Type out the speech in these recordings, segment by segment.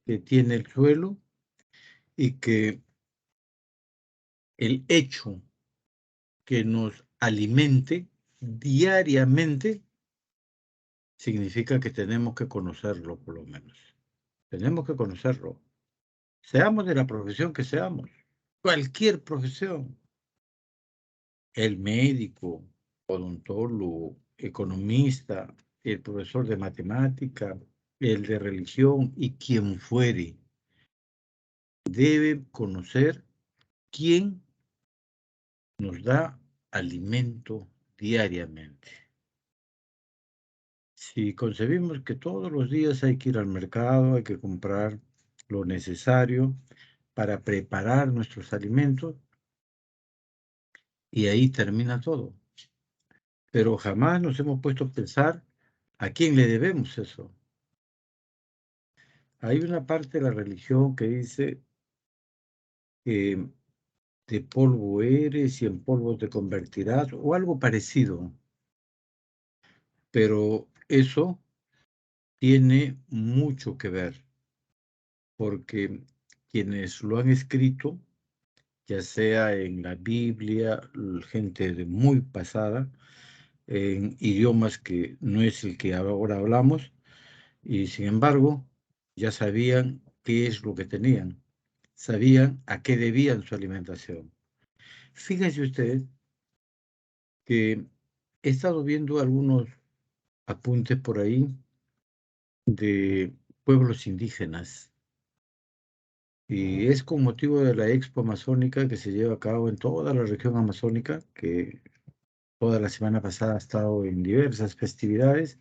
que tiene el suelo y que el hecho que nos alimente diariamente significa que tenemos que conocerlo, por lo menos. Tenemos que conocerlo. Seamos de la profesión que seamos, cualquier profesión, el médico, odontólogo, economista, el profesor de matemática, el de religión y quien fuere, debe conocer quién nos da alimento diariamente. Si concebimos que todos los días hay que ir al mercado, hay que comprar lo necesario para preparar nuestros alimentos, y ahí termina todo. Pero jamás nos hemos puesto a pensar a quién le debemos eso. Hay una parte de la religión que dice que de polvo eres y en polvo te convertirás, o algo parecido. Pero eso tiene mucho que ver, porque quienes lo han escrito, ya sea en la Biblia, gente de muy pasada, en idiomas que no es el que ahora hablamos, y sin embargo, ya sabían qué es lo que tenían, sabían a qué debían su alimentación. Fíjense ustedes que he estado viendo algunos apuntes por ahí de pueblos indígenas, y es con motivo de la Expo Amazónica que se lleva a cabo en toda la región amazónica, que toda la semana pasada ha estado en diversas festividades,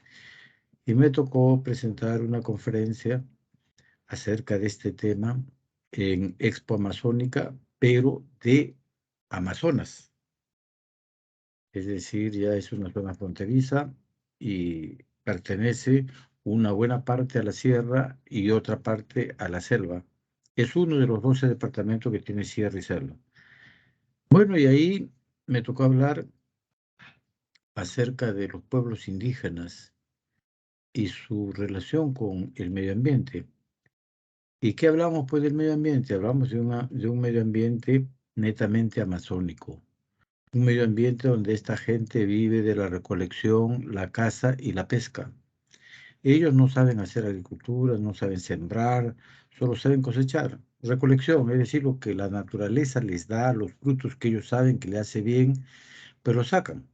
y me tocó presentar una conferencia acerca de este tema en Expo Amazónica, pero de Amazonas. Es decir, ya es una zona fronteriza y pertenece una buena parte a la sierra y otra parte a la selva. Es uno de los 12 departamentos que tiene sierra y selva. Bueno, y ahí me tocó hablar acerca de los pueblos indígenas y su relación con el medio ambiente. ¿Y qué hablamos pues del medio ambiente? Hablamos de un medio ambiente netamente amazónico, un medio ambiente donde esta gente vive de la recolección, la caza y la pesca. Ellos no saben hacer agricultura, no saben sembrar, solo saben cosechar. Recolección, es decir, lo que la naturaleza les da, los frutos que ellos saben que le hace bien, pero los sacan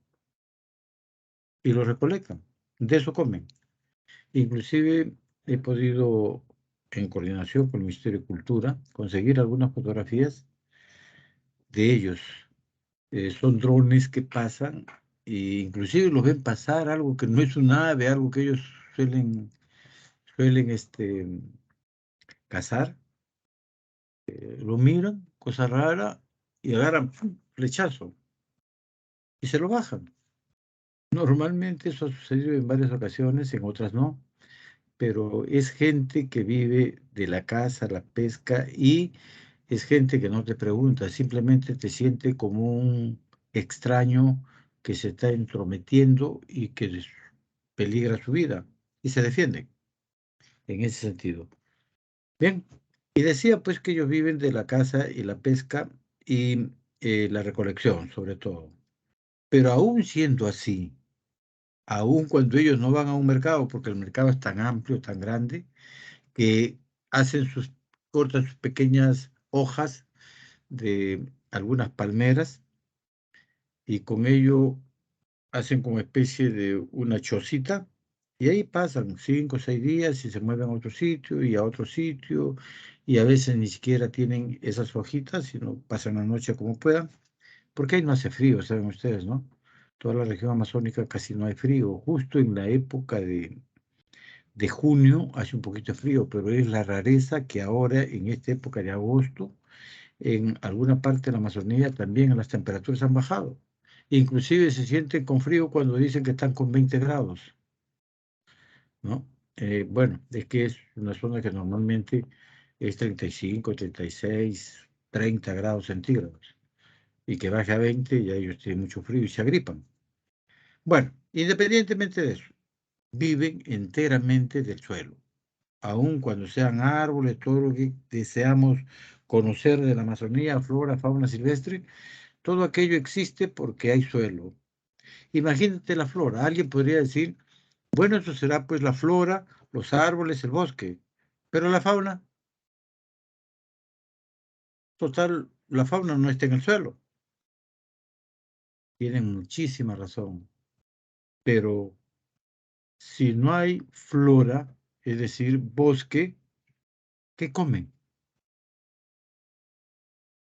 y los recolectan. De eso comen. Inclusive he podido, en coordinación con el Ministerio de Cultura, conseguir algunas fotografías de ellos. Son drones que pasan e inclusive los ven pasar algo que no es un ave, algo que ellos suelen cazar. Lo miran, cosa rara, y agarran ¡pum! Flechazo y se lo bajan. Normalmente eso ha sucedido en varias ocasiones, en otras no, pero es gente que vive de la caza, la pesca, y es gente que no te pregunta, simplemente te siente como un extraño que se está entrometiendo y que peligra su vida, y se defiende en ese sentido. Bien, y decía pues que ellos viven de la caza y la pesca y la recolección, sobre todo. Pero aún siendo así, aún cuando ellos no van a un mercado, porque el mercado es tan amplio, tan grande, que hacen cortan sus pequeñas hojas de algunas palmeras y con ello hacen como especie de una chocita y ahí pasan 5 o 6 días y se mueven a otro sitio y a otro sitio y a veces ni siquiera tienen esas hojitas, sino pasan la noche como puedan, porque ahí no hace frío, saben ustedes, ¿no? Toda la región amazónica casi no hay frío, justo en la época de junio hace un poquito de frío, pero es la rareza que ahora, en esta época de agosto, en alguna parte de la Amazonía también las temperaturas han bajado. Inclusive se sienten con frío cuando dicen que están con 20 grados, ¿no? Bueno, es que es una zona que normalmente es 35, 36, 30 grados centígrados. Y que baje a 20, ya ellos tienen mucho frío y se agripan. Bueno, independientemente de eso, viven enteramente del suelo. aun cuando sean árboles, todo lo que deseamos conocer de la Amazonía, flora, fauna silvestre, todo aquello existe porque hay suelo. Imagínate la flora. Alguien podría decir, bueno, eso será pues la flora, los árboles, el bosque. Pero la fauna, total, la fauna no está en el suelo. Tienen muchísima razón. Pero si no hay flora, es decir, bosque, ¿qué comen?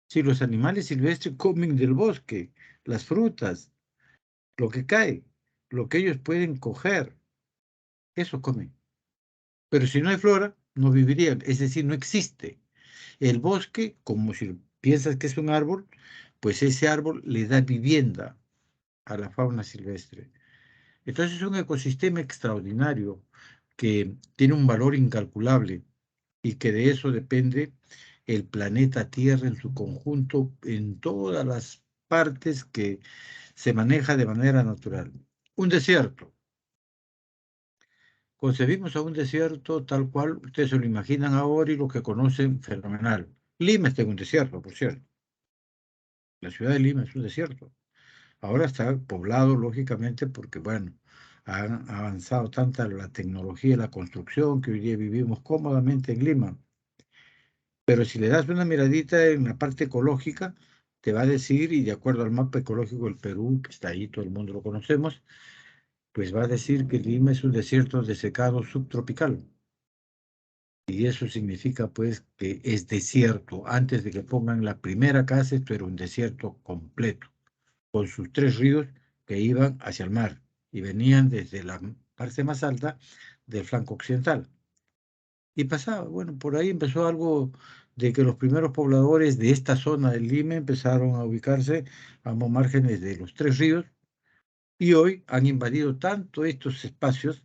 Si los animales silvestres comen del bosque, las frutas, lo que cae, lo que ellos pueden coger, eso comen. Pero si no hay flora, no vivirían, es decir, no existe. El bosque, como si piensas que es un árbol, pues ese árbol le da vivienda a la fauna silvestre. Entonces es un ecosistema extraordinario que tiene un valor incalculable y que de eso depende el planeta Tierra en su conjunto, en todas las partes que se maneja de manera natural. Un desierto. Concebimos a un desierto tal cual ustedes se lo imaginan ahora y lo que conocen fenomenal. Lima está en un desierto, por cierto. La ciudad de Lima es un desierto. Ahora está poblado, lógicamente, porque, bueno, han avanzado tanta la tecnología y la construcción que hoy día vivimos cómodamente en Lima. Pero si le das una miradita en la parte ecológica, te va a decir, y de acuerdo al mapa ecológico del Perú, que está ahí, todo el mundo lo conocemos, pues va a decir que Lima es un desierto de secado subtropical. Y eso significa, pues, que es desierto. Antes de que pongan la primera casa, esto era un desierto completo, con sus 3 ríos que iban hacia el mar y venían desde la parte más alta del flanco occidental. Y pasaba, bueno, por ahí empezó algo de que los primeros pobladores de esta zona del Lima empezaron a ubicarse a ambos márgenes de los 3 ríos y hoy han invadido tanto estos espacios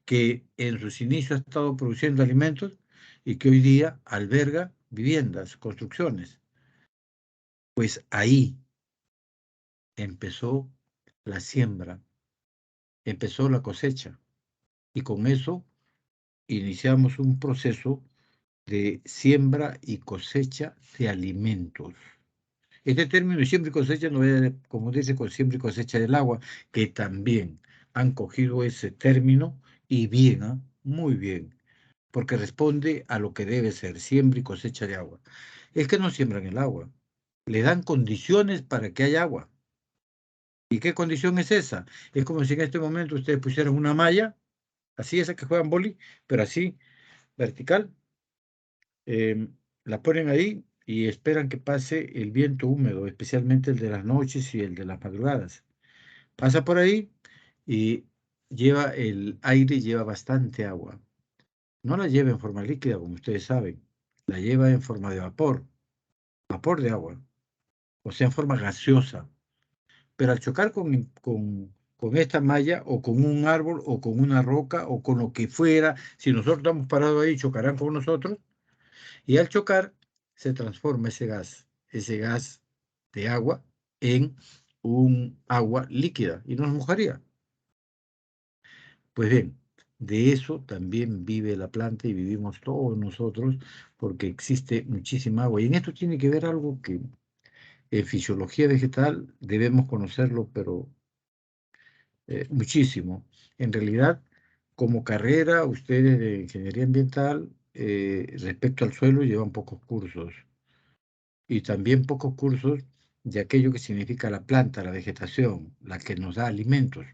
que en sus inicios ha estado produciendo alimentos y que hoy día alberga viviendas, construcciones. Pues ahí empezó la siembra, empezó la cosecha y con eso iniciamos un proceso de siembra y cosecha de alimentos. Este término de siembra y cosecha no es, como dice, con siembra y cosecha del agua, que también han cogido ese término y bien, ¿ah? Muy bien, porque responde a lo que debe ser siembra y cosecha de agua. Es que no siembran el agua, le dan condiciones para que haya agua. ¿Y qué condición es esa? Es como si en este momento ustedes pusieran una malla, así esa que juegan boli, pero así, vertical, la ponen ahí y esperan que pase el viento húmedo, especialmente el de las noches y el de las madrugadas. Pasa por ahí y lleva el aire, lleva bastante agua. No la lleva en forma líquida, como ustedes saben, la lleva en forma de vapor, vapor de agua, o sea, en forma gaseosa. Pero al chocar con esta malla o con un árbol o con una roca o con lo que fuera, si nosotros estamos parados ahí, chocarán con nosotros. Y al chocar, se transforma ese gas de agua, en un agua líquida y nos mojaría. Pues bien, de eso también vive la planta y vivimos todos nosotros porque existe muchísima agua. Y en esto tiene que ver algo que en fisiología vegetal debemos conocerlo, pero muchísimo. En realidad, como carrera, ustedes de ingeniería ambiental, respecto al suelo, llevan pocos cursos. Y también pocos cursos de aquello que significa la planta, la vegetación, la que nos da alimentos.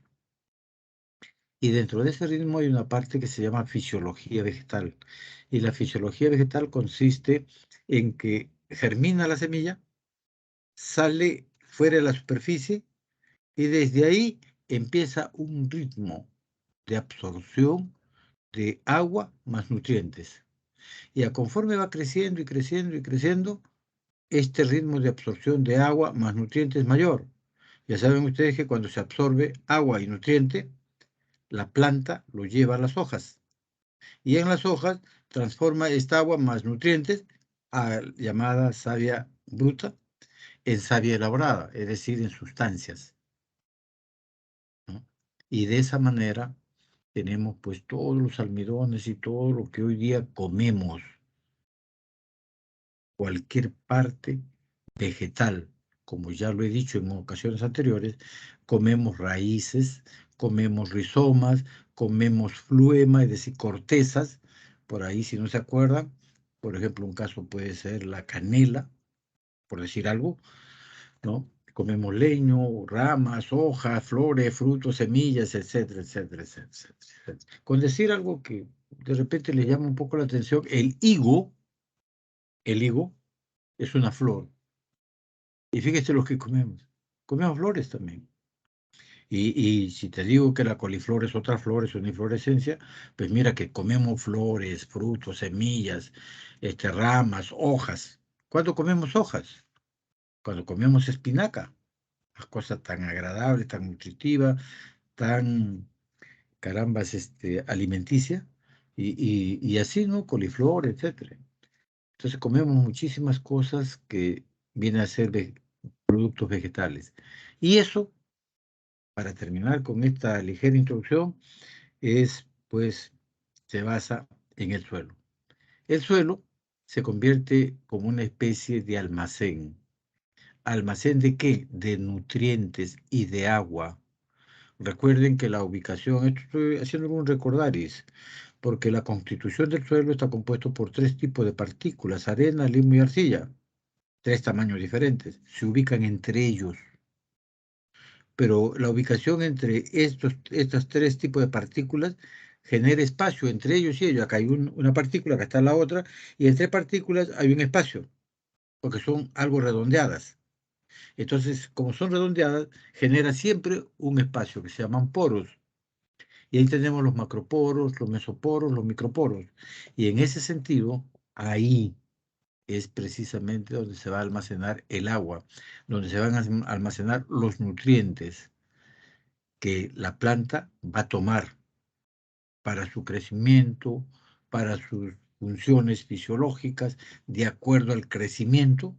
Y dentro de ese ritmo hay una parte que se llama fisiología vegetal. Y la fisiología vegetal consiste en que germina la semilla, sale fuera de la superficie y desde ahí empieza un ritmo de absorción de agua más nutrientes. Y a conforme va creciendo y creciendo y creciendo, este ritmo de absorción de agua más nutrientes es mayor. Ya saben ustedes que cuando se absorbe agua y nutriente, la planta lo lleva a las hojas. Y en las hojas transforma esta agua más nutrientes, llamada savia bruta, en savia elaborada, es decir, en sustancias, ¿no? Y de esa manera tenemos pues todos los almidones y todo lo que hoy día comemos, cualquier parte vegetal, como ya lo he dicho en ocasiones anteriores, comemos raíces, comemos rizomas, comemos fluema, es decir, cortezas, por ahí si no se acuerdan, por ejemplo, un caso puede ser la canela, por decir algo, ¿no? Comemos leño, ramas, hojas, flores, frutos, semillas, etcétera, etcétera, etcétera, etcétera. Con decir algo que de repente le llama un poco la atención, el higo es una flor. Y fíjese lo que comemos. Comemos flores también. Y si te digo que la coliflor es otra flor, es una inflorescencia, pues mira que comemos flores, frutos, semillas, ramas, hojas. ¿Cuándo comemos hojas? Cuando comemos espinaca. Las cosas tan agradables, tan nutritiva, tan, carambas, alimenticia. Y así, ¿no? Coliflor, etcétera. Entonces comemos muchísimas cosas que vienen a ser productos vegetales. Y eso, para terminar con esta ligera introducción, pues, se basa en el suelo. El suelo se convierte como una especie de almacén. ¿Almacén de qué? De nutrientes y de agua. Recuerden que la ubicación, esto estoy haciendo un recordaris, porque la constitución del suelo está compuesto por 3 tipos de partículas: arena, limo y arcilla. 3 tamaños diferentes, se ubican entre ellos, pero la ubicación entre estos 3 tipos de partículas genera espacio entre ellos y ellos. Acá hay una partícula, acá está la otra, y entre partículas hay un espacio, porque son algo redondeadas. Entonces, como son redondeadas, genera siempre un espacio que se llaman poros. Y ahí tenemos los macroporos, los mesoporos, los microporos. Y en ese sentido, ahí es precisamente donde se va a almacenar el agua, donde se van a almacenar los nutrientes que la planta va a tomar para su crecimiento, para sus funciones fisiológicas, de acuerdo al crecimiento.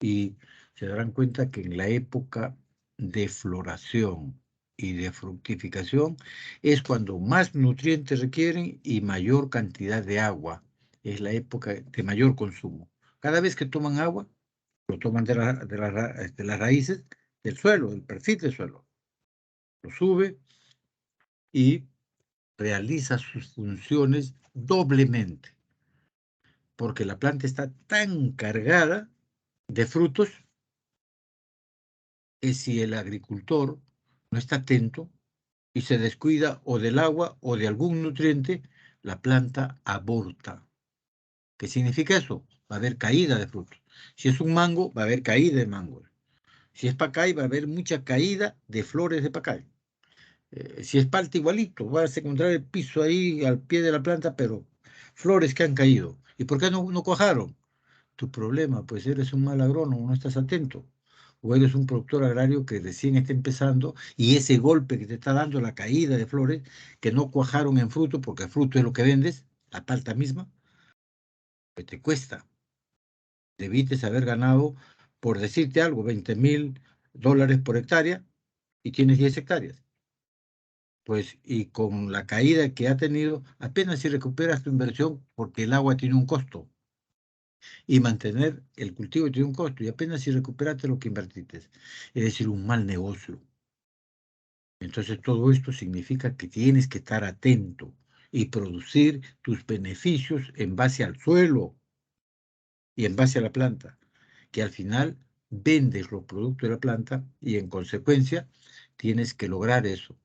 Y se darán cuenta que en la época de floración y de fructificación es cuando más nutrientes requieren y mayor cantidad de agua. Es la época de mayor consumo. Cada vez que toman agua, lo toman de las raíces del suelo, del perfil del suelo. Lo sube y realiza sus funciones doblemente, porque la planta está tan cargada de frutos que si el agricultor no está atento y se descuida o del agua o de algún nutriente, la planta aborta. ¿Qué significa eso? Va a haber caída de frutos. Si es un mango, va a haber caída de mangos. Si es pacay, va a haber mucha caída de flores de pacay. Si es palta, igualito, vas a encontrar el piso ahí al pie de la planta, pero flores que han caído. ¿Y por qué no cuajaron? Tu problema, pues eres un mal agrónomo, no estás atento. O eres un productor agrario que recién está empezando y ese golpe que te está dando la caída de flores que no cuajaron en fruto, porque el fruto es lo que vendes, la palta misma, que te cuesta. Debiste haber ganado, por decirte algo, $20,000 por hectárea y tienes 10 hectáreas. Pues, y con la caída que ha tenido, apenas si recuperas tu inversión porque el agua tiene un costo y mantener el cultivo tiene un costo y apenas si recuperaste lo que invertiste. Es decir, un mal negocio. Entonces, todo esto significa que tienes que estar atento y producir tus beneficios en base al suelo y en base a la planta, que al final vendes los productos de la planta y en consecuencia tienes que lograr eso,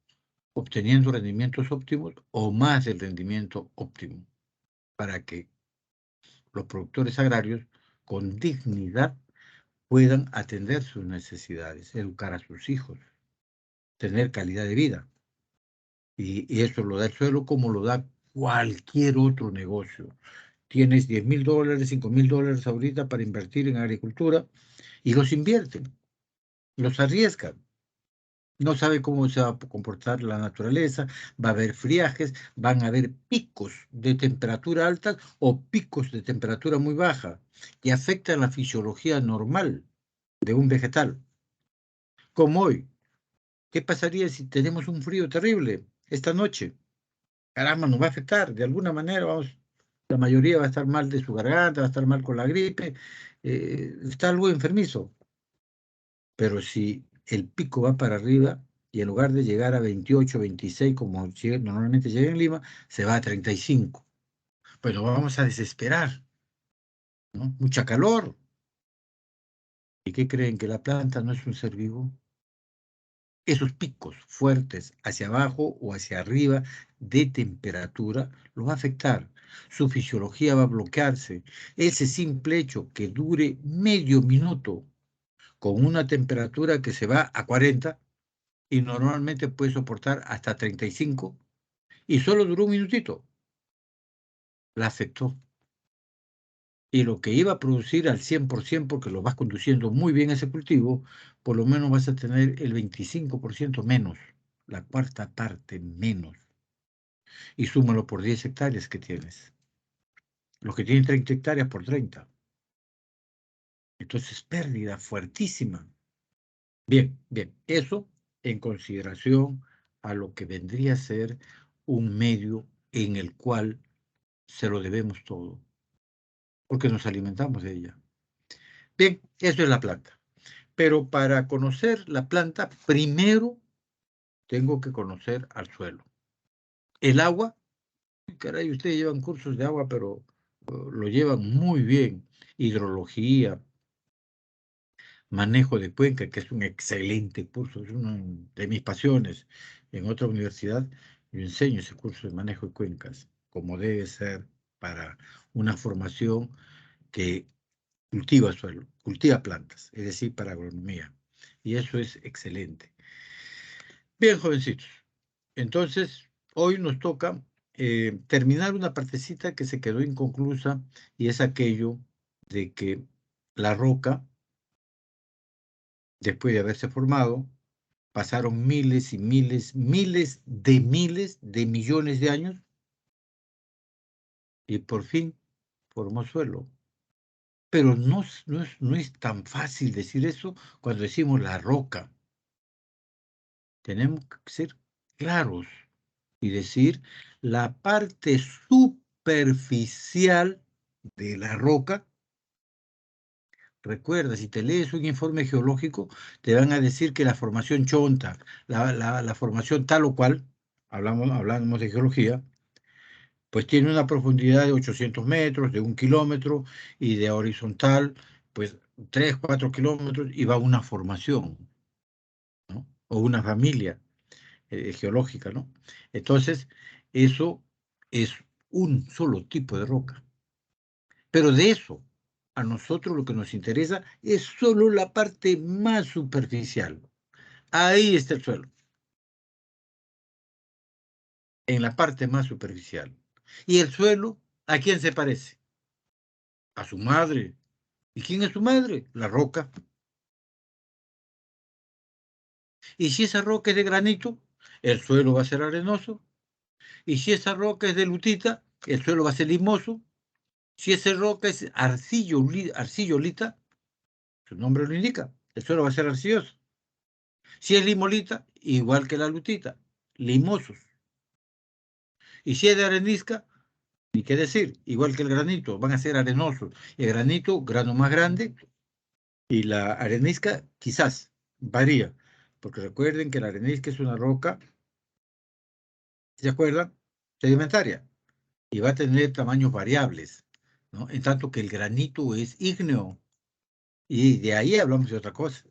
obteniendo rendimientos óptimos o más del rendimiento óptimo, para que los productores agrarios con dignidad puedan atender sus necesidades, educar a sus hijos, tener calidad de vida. Y eso lo da el suelo como lo da cualquier otro negocio. Tienes $10,000, $5,000 ahorita para invertir en agricultura y los invierten, los arriesgan. No sabe cómo se va a comportar la naturaleza, va a haber friajes, van a haber picos de temperatura altas o picos de temperatura muy baja que afectan la fisiología normal de un vegetal. Como hoy, ¿qué pasaría si tenemos un frío terrible esta noche? caramba, nos va a afectar de alguna manera, vamos, la mayoría va a estar mal de su garganta, va a estar mal con la gripe, está algo enfermizo. Pero si el pico va para arriba y en lugar de llegar a 28, 26, como normalmente llega en Lima, se va a 35. Pues nos vamos a desesperar, ¿no? Mucha calor. ¿Y qué creen? ¿Que la planta no es un ser vivo? Esos picos fuertes hacia abajo o hacia arriba de temperatura lo va a afectar. Su fisiología va a bloquearse. Ese simple hecho que dure medio minuto con una temperatura que se va a 40 y normalmente puede soportar hasta 35 y solo duró un minutito, la afectó. Y lo que iba a producir al 100% porque lo vas conduciendo muy bien ese cultivo, por lo menos vas a tener el 25% menos, la cuarta parte menos. Y súmalo por 10 hectáreas que tienes. Los que tienen 30 hectáreas por 30. Entonces, pérdida fuertísima. Bien, bien. Eso en consideración a lo que vendría a ser un medio en el cual se lo debemos todo, porque nos alimentamos de ella. Bien, eso es la planta. Pero para conocer la planta, primero tengo que conocer al suelo. El agua, caray, ustedes llevan cursos de agua, pero lo llevan muy bien. Hidrología, manejo de cuenca, que es un excelente curso, es una de mis pasiones. En otra universidad yo enseño ese curso de manejo de cuencas, como debe ser para una formación que cultiva suelo, cultiva plantas, es decir, para agronomía. Y eso es excelente. Bien, jovencitos. Entonces, hoy nos toca terminar una partecita que se quedó inconclusa y es aquello de que la roca, después de haberse formado, pasaron miles y miles de millones de años y por fin formó suelo. Pero no es tan fácil decir eso cuando decimos la roca. Tenemos que ser claros y decir la parte superficial de la roca. Recuerda, si te lees un informe geológico, te van a decir que la formación chonta, la formación tal o cual, hablamos de geología, pues tiene una profundidad de 800 metros, de 1 kilómetro, y de horizontal, pues 3, 4 kilómetros, y va una formación, ¿no? O una familia geológica, ¿no? Entonces, eso es un solo tipo de roca. Pero de eso, a nosotros lo que nos interesa es solo la parte más superficial. Ahí está el suelo, en la parte más superficial. ¿Y el suelo a quién se parece? A su madre. ¿Y quién es su madre? La roca. Y si esa roca es de granito, el suelo va a ser arenoso. Y si esa roca es de lutita, el suelo va a ser limoso. Si esa roca es arcillolita, su nombre lo indica, el suelo va a ser arcilloso. Si es limolita, igual que la lutita, limosos. Y si es de arenisca, ni qué decir, igual que el granito, van a ser arenosos. El granito, grano más grande, y la arenisca quizás varía, porque recuerden que la arenisca es una roca, ¿se acuerdan? Sedimentaria, y va a tener tamaños variables, ¿no? En tanto que el granito es ígneo, y de ahí hablamos de otra cosa.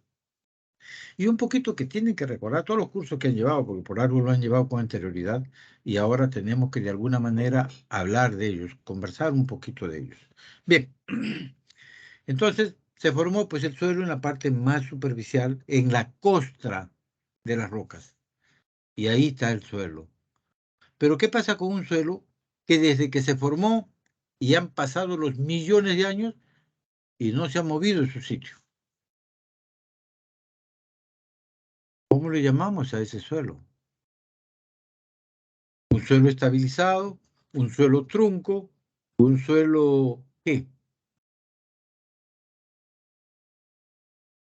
Y un poquito que tienen que recordar todos los cursos que han llevado, porque por algo lo han llevado con anterioridad, y ahora tenemos que de alguna manera hablar de ellos, conversar un poquito de ellos. Bien, entonces se formó pues el suelo en la parte más superficial, en la costra de las rocas, y ahí está el suelo. Pero ¿qué pasa con un suelo que desde que se formó y han pasado los millones de años y no se ha movido de su sitio? ¿Cómo le llamamos a ese suelo? Un suelo estabilizado, un suelo trunco, un suelo, ¿qué?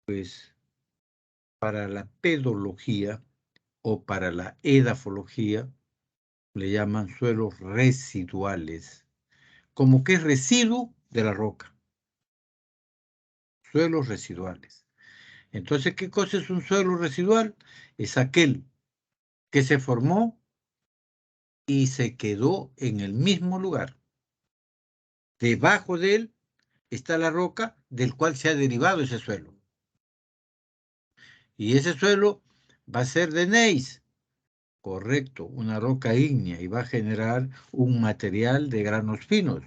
Pues para la pedología o para la edafología, le llaman suelos residuales, como que es residuo de la roca. Suelos residuales. Entonces, ¿qué cosa es un suelo residual? Es aquel que se formó y se quedó en el mismo lugar. Debajo de él está la roca del cual se ha derivado ese suelo. Y ese suelo va a ser de gneiss, correcto, una roca ígnea, y va a generar un material de granos finos.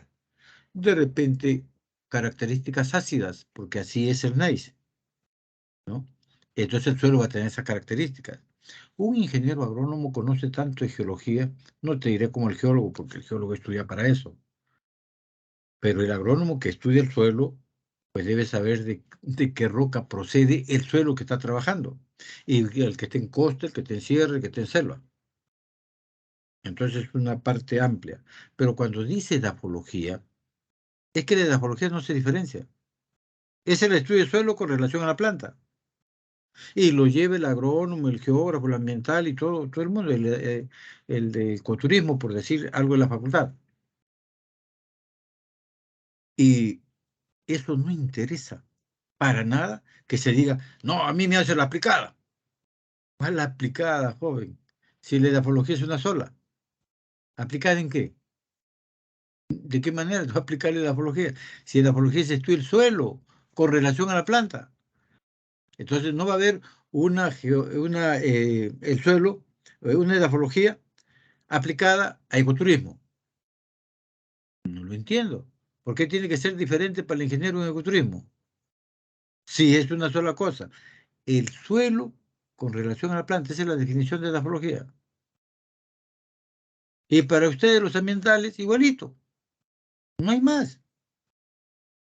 De repente, características ácidas, porque así es el gneiss, ¿no? Entonces el suelo va a tener esas características. Un ingeniero agrónomo conoce tanto de geología, no te diré como el geólogo, porque el geólogo estudia para eso, pero el agrónomo que estudia el suelo, pues debe saber de qué roca procede el suelo que está trabajando, y el que esté en costa, el que esté en sierra, el que esté en selva. Entonces es una parte amplia. Pero cuando dice edafología, es que la edafología no se diferencia. Es el estudio del suelo con relación a la planta. Y lo lleva el agrónomo, el geógrafo, el ambiental y todo el mundo, el de ecoturismo, por decir algo de la facultad. Y eso no interesa para nada que se diga, no, a mí me hace la aplicada. ¿Cuál la aplicada, joven? Si la edafología es una sola. ¿Aplicada en qué? ¿De qué manera te va a aplicar la edafología? Si la edafología es estudia el suelo con relación a la planta. Entonces no va a haber el suelo, una edafología aplicada a ecoturismo. No lo entiendo. ¿Por qué tiene que ser diferente para el ingeniero en ecoturismo? Si es una sola cosa. El suelo con relación a la planta, esa es la definición de edafología. Y para ustedes los ambientales, igualito. No hay más.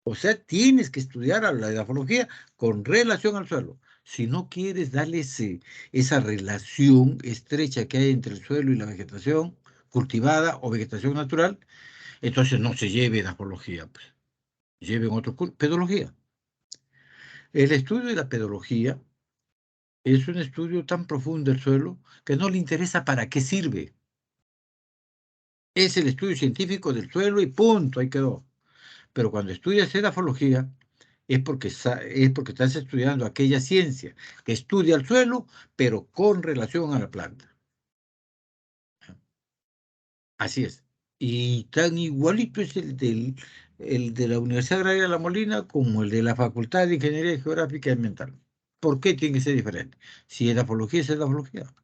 O sea, tienes que estudiar a la edafología con relación al suelo. Si no quieres darle esa relación estrecha que hay entre el suelo y la vegetación cultivada o vegetación natural, entonces no se lleve edafología, pues. Lleven otro curso, pedología. El estudio de la pedología es un estudio tan profundo del suelo que no le interesa para qué sirve. Es el estudio científico del suelo y punto, ahí quedó. Pero cuando estudias edafología es porque estás estudiando aquella ciencia que estudia el suelo, pero con relación a la planta. Así es. Y tan igualito es el de la Universidad Agraria de La Molina como el de la Facultad de Ingeniería Geográfica y Ambiental. ¿Por qué tiene que ser diferente? Si edafología es edafología.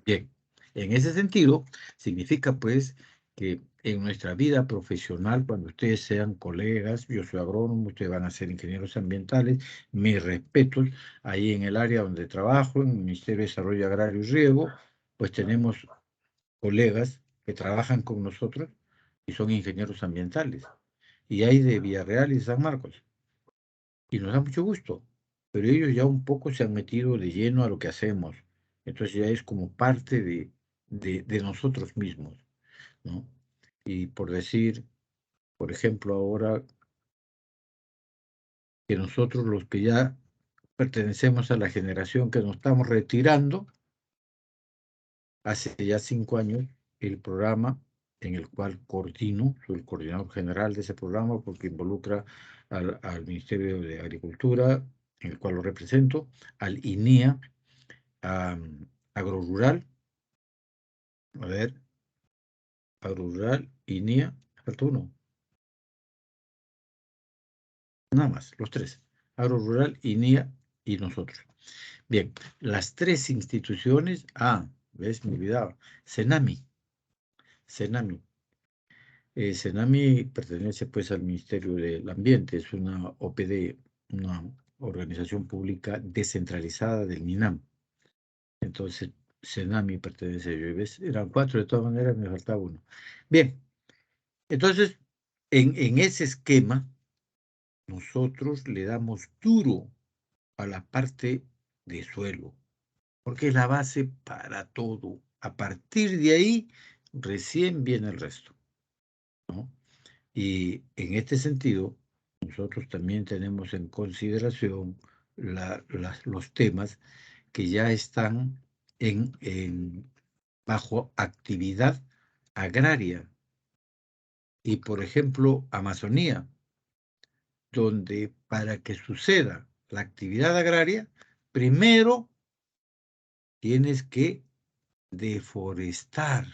Bien, en ese sentido, significa pues que en nuestra vida profesional, cuando ustedes sean colegas, yo soy agrónomo, ustedes van a ser ingenieros ambientales, mis respetos, ahí en el área donde trabajo, en el Ministerio de Desarrollo Agrario y Riego, pues tenemos colegas que trabajan con nosotros y son ingenieros ambientales. Y hay de Villarreal y de San Marcos. Y nos da mucho gusto, pero ellos ya un poco se han metido de lleno a lo que hacemos. Entonces ya es como parte de nosotros mismos, ¿no? Y por decir, por ejemplo, ahora que nosotros los que ya pertenecemos a la generación que nos estamos retirando, hace ya 5 años, el programa en el cual coordino, soy el coordinador general de ese programa porque involucra al Ministerio de Agricultura, en el cual lo represento, al INEA, a Agrorural, a ver, Agrorural, INEA, falta uno, nada más, los tres, Agrorural, INEA y nosotros. Bien, las tres instituciones, ves, me olvidaba, Senami, Senami. Senami pertenece pues al Ministerio del Ambiente, es una OPD, una organización pública descentralizada del MINAM. Entonces, Senami pertenece a ello. ¿Ves? Eran cuatro, de todas maneras me faltaba uno. Bien, entonces, en ese esquema, nosotros le damos duro a la parte de suelo, porque es la base para todo. A partir de ahí, recién viene el resto, ¿no? Y en este sentido, nosotros también tenemos en consideración los temas que ya están bajo actividad agraria. Y, por ejemplo, Amazonía, donde para que suceda la actividad agraria, primero tienes que deforestar,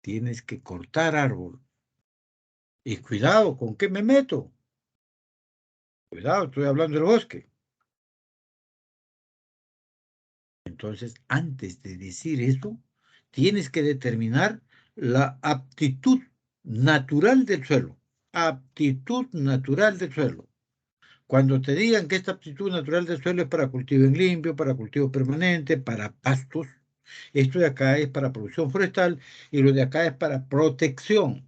tienes que cortar árbol. Y cuidado, ¿con qué me meto? Cuidado, estoy hablando del bosque. Entonces, antes de decir eso, tienes que determinar la aptitud natural del suelo. Aptitud natural del suelo. Cuando te digan que esta aptitud natural del suelo es para cultivo en limpio, para cultivo permanente, para pastos, esto de acá es para producción forestal y lo de acá es para protección.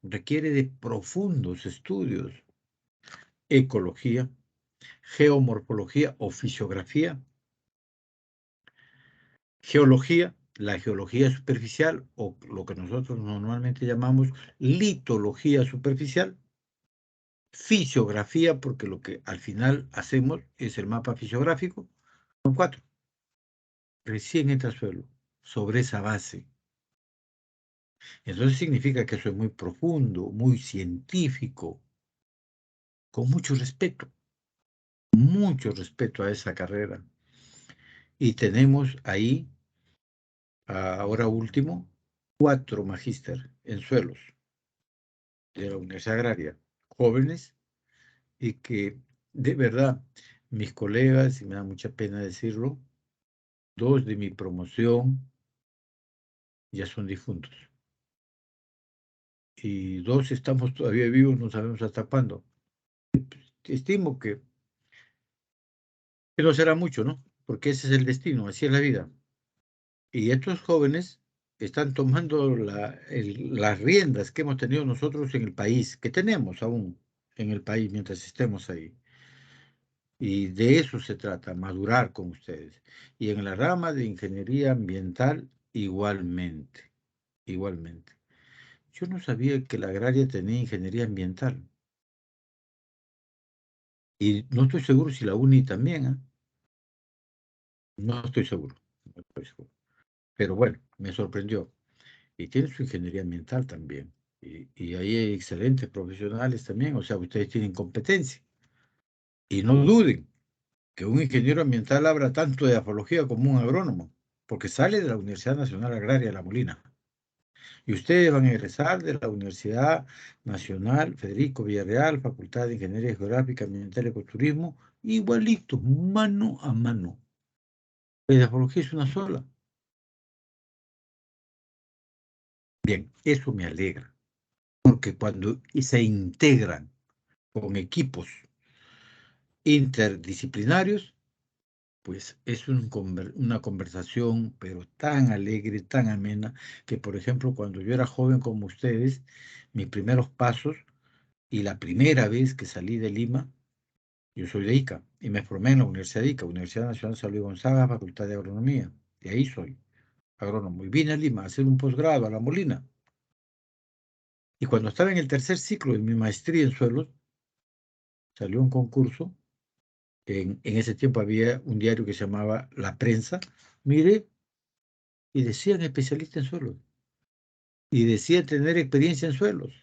Requiere de profundos estudios. Ecología, geomorfología o fisiografía, geología, la geología superficial o lo que nosotros normalmente llamamos litología superficial, fisiografía, porque lo que al final hacemos es el mapa fisiográfico, son 4. Recién entra al suelo, sobre esa base. Entonces significa que eso es muy profundo, muy científico, con mucho respeto a esa carrera. Y tenemos ahí, ahora último, 4 magíster en suelos de la Universidad Agraria, jóvenes, y que de verdad, mis colegas, y me da mucha pena decirlo, 2 de mi promoción ya son difuntos. Y 2 estamos todavía vivos, no sabemos hasta cuándo. Estimo que no será mucho, ¿no? Porque ese es el destino, así es la vida. Y estos jóvenes están tomando las riendas que hemos tenido nosotros en el país, que tenemos aún en el país mientras estemos ahí. Y de eso se trata, madurar con ustedes. Y en la rama de ingeniería ambiental, igualmente, igualmente. Yo no sabía que la agraria tenía ingeniería ambiental. Y no estoy seguro si la UNI también, ¿eh? No estoy seguro, no estoy seguro. Pero bueno, me sorprendió. Y tiene su ingeniería ambiental también. Y ahí hay excelentes profesionales también, o sea, ustedes tienen competencia. Y no duden que un ingeniero ambiental habla tanto de afología como un agrónomo, porque sale de la Universidad Nacional Agraria de La Molina. Y ustedes van a egresar de la Universidad Nacional Federico Villarreal, Facultad de Ingeniería Geográfica, Ambiental y Ecoturismo, igualitos, mano a mano. La afología es una sola. Bien, eso me alegra, porque cuando se integran con equipos interdisciplinarios, pues es una conversación, pero tan alegre, tan amena, que por ejemplo, cuando yo era joven como ustedes, mis primeros pasos y la primera vez que salí de Lima, yo soy de Ica y me formé en la Universidad de Ica, Universidad Nacional San Luis Gonzaga, Facultad de Agronomía. De ahí soy agrónomo. Y vine a Lima a hacer un posgrado a La Molina. Y cuando estaba en el tercer ciclo de mi maestría en suelos, salió un concurso. En ese tiempo había un diario que se llamaba La Prensa. Mire, y decían especialista en suelos. Y decía tener experiencia en suelos.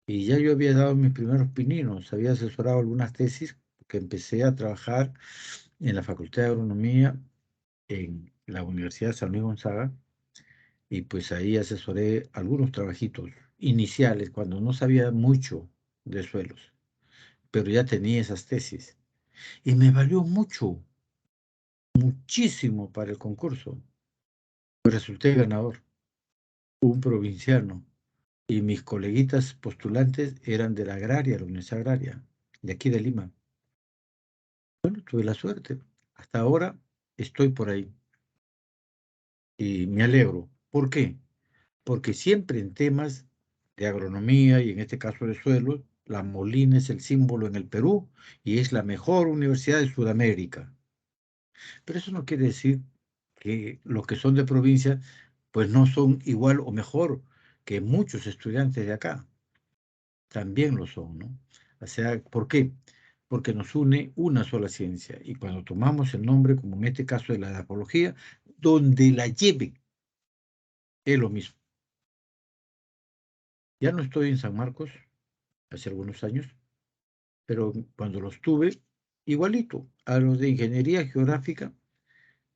Y ya yo había dado mis primeros pininos, había asesorado algunas tesis, que empecé a trabajar en la Facultad de Agronomía en la Universidad San Luis Gonzaga, y pues ahí asesoré algunos trabajitos iniciales, cuando no sabía mucho de suelos, pero ya tenía esas tesis. Y me valió mucho, muchísimo para el concurso. Resulté ganador, un provinciano. Y mis coleguitas postulantes eran de la agraria, la Universidad Agraria, de aquí de Lima. Bueno, tuve la suerte. Hasta ahora estoy por ahí y me alegro. ¿Por qué? Porque siempre en temas de agronomía y en este caso de suelos, La Molina es el símbolo en el Perú y es la mejor universidad de Sudamérica. Pero eso no quiere decir que los que son de provincia pues no son igual o mejor que muchos estudiantes de acá. También lo son, ¿no? O sea, ¿por qué? porque nos une una sola ciencia. Y cuando tomamos el nombre, como en este caso de la edapología, donde la lleve, es lo mismo. Ya no estoy en San Marcos, hace algunos años, pero cuando los tuve, igualito, a los de ingeniería geográfica,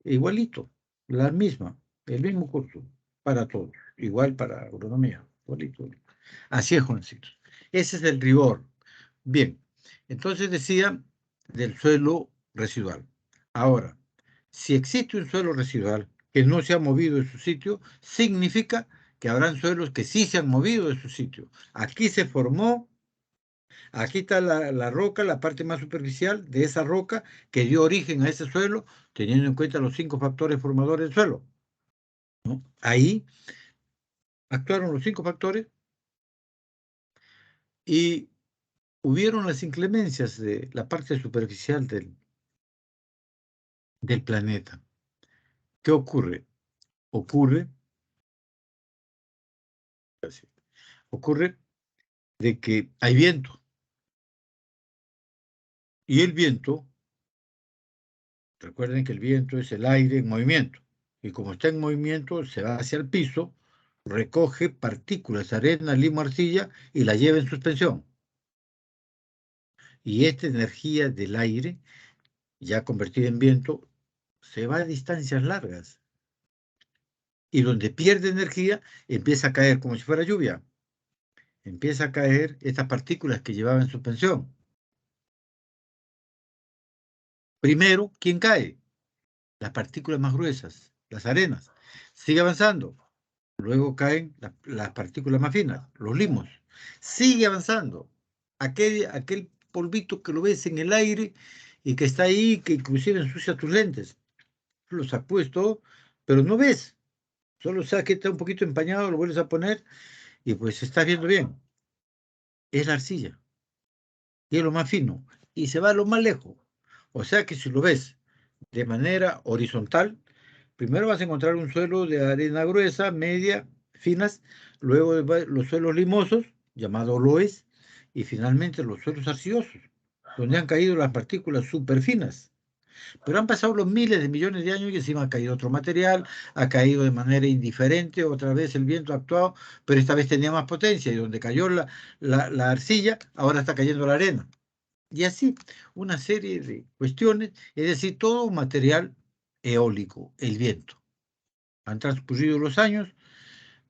igualito, la misma, el mismo curso, para todos, igual para agronomía, igualito. Así es, Juancito. Ese es el rigor. Bien, entonces decía del suelo residual. Ahora, si existe un suelo residual que no se ha movido de su sitio, significa que habrán suelos que sí se han movido de su sitio. Aquí se formó, aquí está la roca, la parte más superficial de esa roca que dio origen a ese suelo, teniendo en cuenta los 5 factores formadores del suelo, ¿no? Ahí actuaron los 5 factores y hubieron las inclemencias de la parte superficial del planeta. ¿Qué ocurre? Ocurre, ocurre de que hay viento y el viento, recuerden que el viento es el aire en movimiento y como está en movimiento se va hacia el piso, recoge partículas, arena, limo, arcilla y la lleva en suspensión. Y esta energía del aire, ya convertida en viento, se va a distancias largas y donde pierde energía empieza a caer como si fuera lluvia. Empieza a caer estas partículas que llevaba en suspensión. Primero, ¿quién cae? Las partículas más gruesas, las arenas. Sigue avanzando. Luego caen las partículas más finas, los limos. Sigue avanzando. Aquel polvito que lo ves en el aire y que está ahí, que inclusive ensucia tus lentes. Los sacudes todo, pero no ves. Solo sabes que está un poquito empañado, lo vuelves a poner y pues estás viendo bien. Es la arcilla. Y es lo más fino. Y se va a lo más lejos. O sea que si lo ves de manera horizontal, primero vas a encontrar un suelo de arena gruesa, media, finas, luego los suelos limosos, llamados loes, y finalmente los suelos arcillosos, donde han caído las partículas superfinas. Pero han pasado los miles de millones de años y encima ha caído otro material, ha caído de manera indiferente, otra vez el viento ha actuado, pero esta vez tenía más potencia y donde cayó la arcilla, ahora está cayendo la arena. Y así, una serie de cuestiones, es decir, todo un material eólico, el viento. Han transcurrido los años,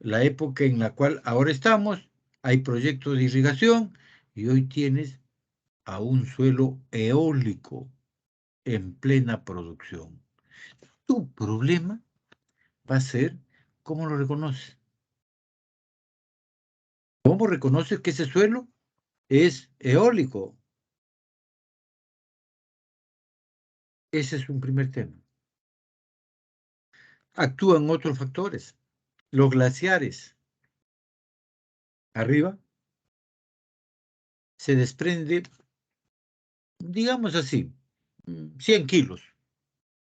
la época en la cual ahora estamos, hay proyectos de irrigación y hoy tienes a un suelo eólico en plena producción. Tu problema va a ser cómo lo reconoces. ¿Cómo reconoces que ese suelo es eólico? Ese es un primer tema. Actúan otros factores. Los glaciares. Arriba se desprende, digamos así, 100 kilos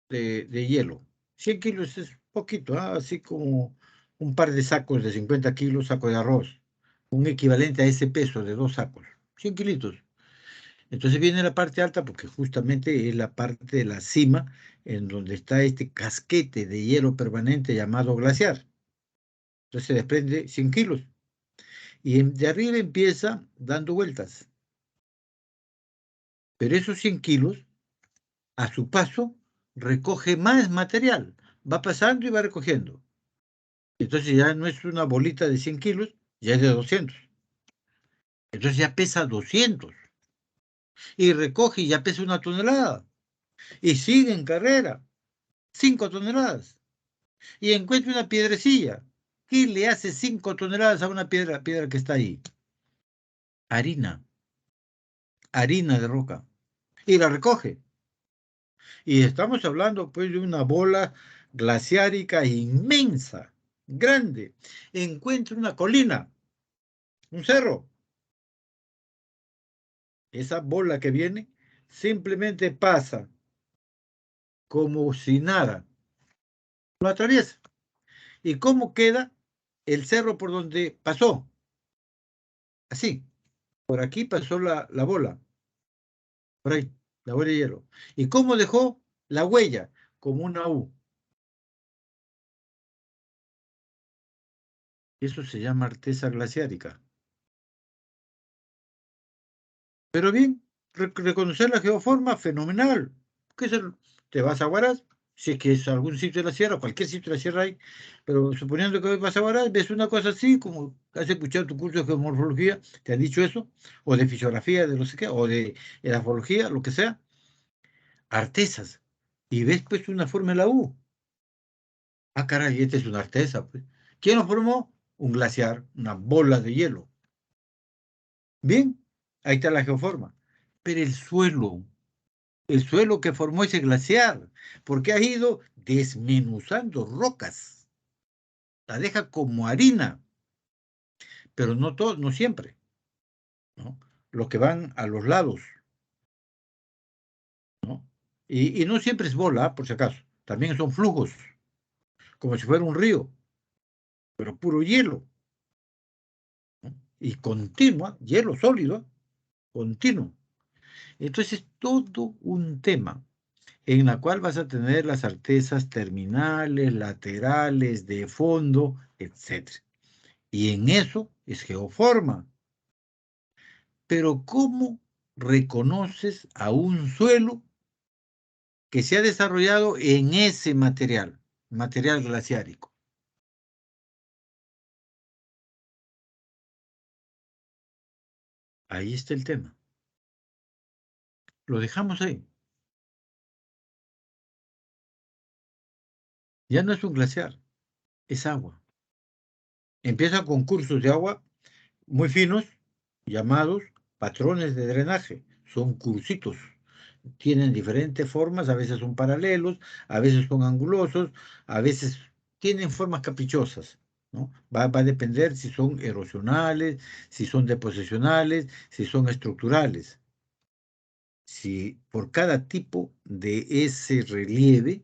de hielo. 100 kilos es poquito, así como un par de sacos de 50 kilos, saco de arroz, un equivalente a ese peso de 2 sacos, 100 kilitos. Entonces viene la parte alta porque justamente es la parte de la cima en donde está este casquete de hielo permanente llamado glaciar. Entonces se desprende 100 kilos y de arriba empieza dando vueltas. Pero esos 100 kilos, a su paso, recoge más material. Va pasando y va recogiendo. Entonces ya no es una bolita de 100 kilos, ya es de 200. Entonces ya pesa 200. Y recoge y ya pesa 1 tonelada. Y sigue en carrera, 5 toneladas. Y encuentra una piedrecilla. ¿Qué le hace 5 toneladas a una piedra que está ahí? Harina, harina de roca. Y la recoge. Y estamos hablando pues de una bola glaciárica inmensa, grande. Encuentra una colina, un cerro. Esa bola que viene simplemente pasa como si nada. Lo atraviesa. ¿Y cómo queda el cerro por donde pasó? Así. Por aquí pasó la bola. por ahí, la huella de hielo. ¿Y cómo dejó la huella? Como una U. Eso se llama artesa glaciárica. Pero bien, reconocer la geoforma, fenomenal. Te vas a Huaraz, si es que es algún sitio de la sierra, cualquier sitio de la sierra hay, pero suponiendo que vas a Huaraz, ves una cosa así, como has escuchado tu curso de geomorfología, te han dicho eso, o de fisiografía, de no sé qué, o de edafología, lo que sea, artesas, y ves pues una forma en la U. Ah, caray, esta es una artesa, pues. ¿Quién lo formó? Un glaciar, una bola de hielo. Bien, ahí está la geoforma. Pero el suelo que formó ese glaciar, porque ha ido desmenuzando rocas, la deja como harina, pero no todo, no siempre, ¿no? Los que van a los lados, ¿no? Y no siempre es bola, por si acaso, también son flujos, como si fuera un río, pero puro hielo, ¿no? Y continua, hielo sólido, continuo. Entonces, todo un tema en la cual vas a tener las artesas terminales, laterales, de fondo, etcétera. Y en eso es geoforma. Pero ¿cómo reconoces a un suelo que se ha desarrollado en ese material, material glaciárico? Ahí está el tema. Lo dejamos ahí. Ya no es un glaciar, es agua. Empieza con cursos de agua muy finos, llamados patrones de drenaje. Son cursitos. Tienen diferentes formas, a veces son paralelos, a veces son angulosos, a veces tienen formas caprichosas, ¿no? Va a depender si son erosionales, si son deposicionales, si son estructurales. Si por cada tipo de ese relieve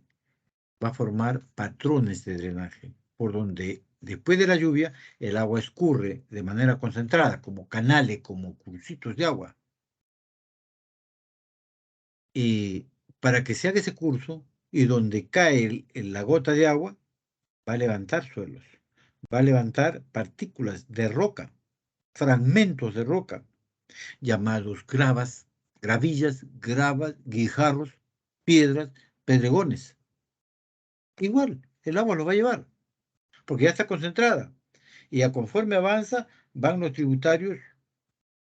va a formar patrones de drenaje, por donde después de la lluvia el agua escurre de manera concentrada, como canales, como cursitos de agua. Y para que se haga ese curso y donde cae la gota de agua, va a levantar suelos, va a levantar partículas de roca, fragmentos de roca, llamados gravas, gravillas, gravas, guijarros, piedras, pedregones. Igual, el agua lo va a llevar, porque ya está concentrada. Y a conforme avanza, van los tributarios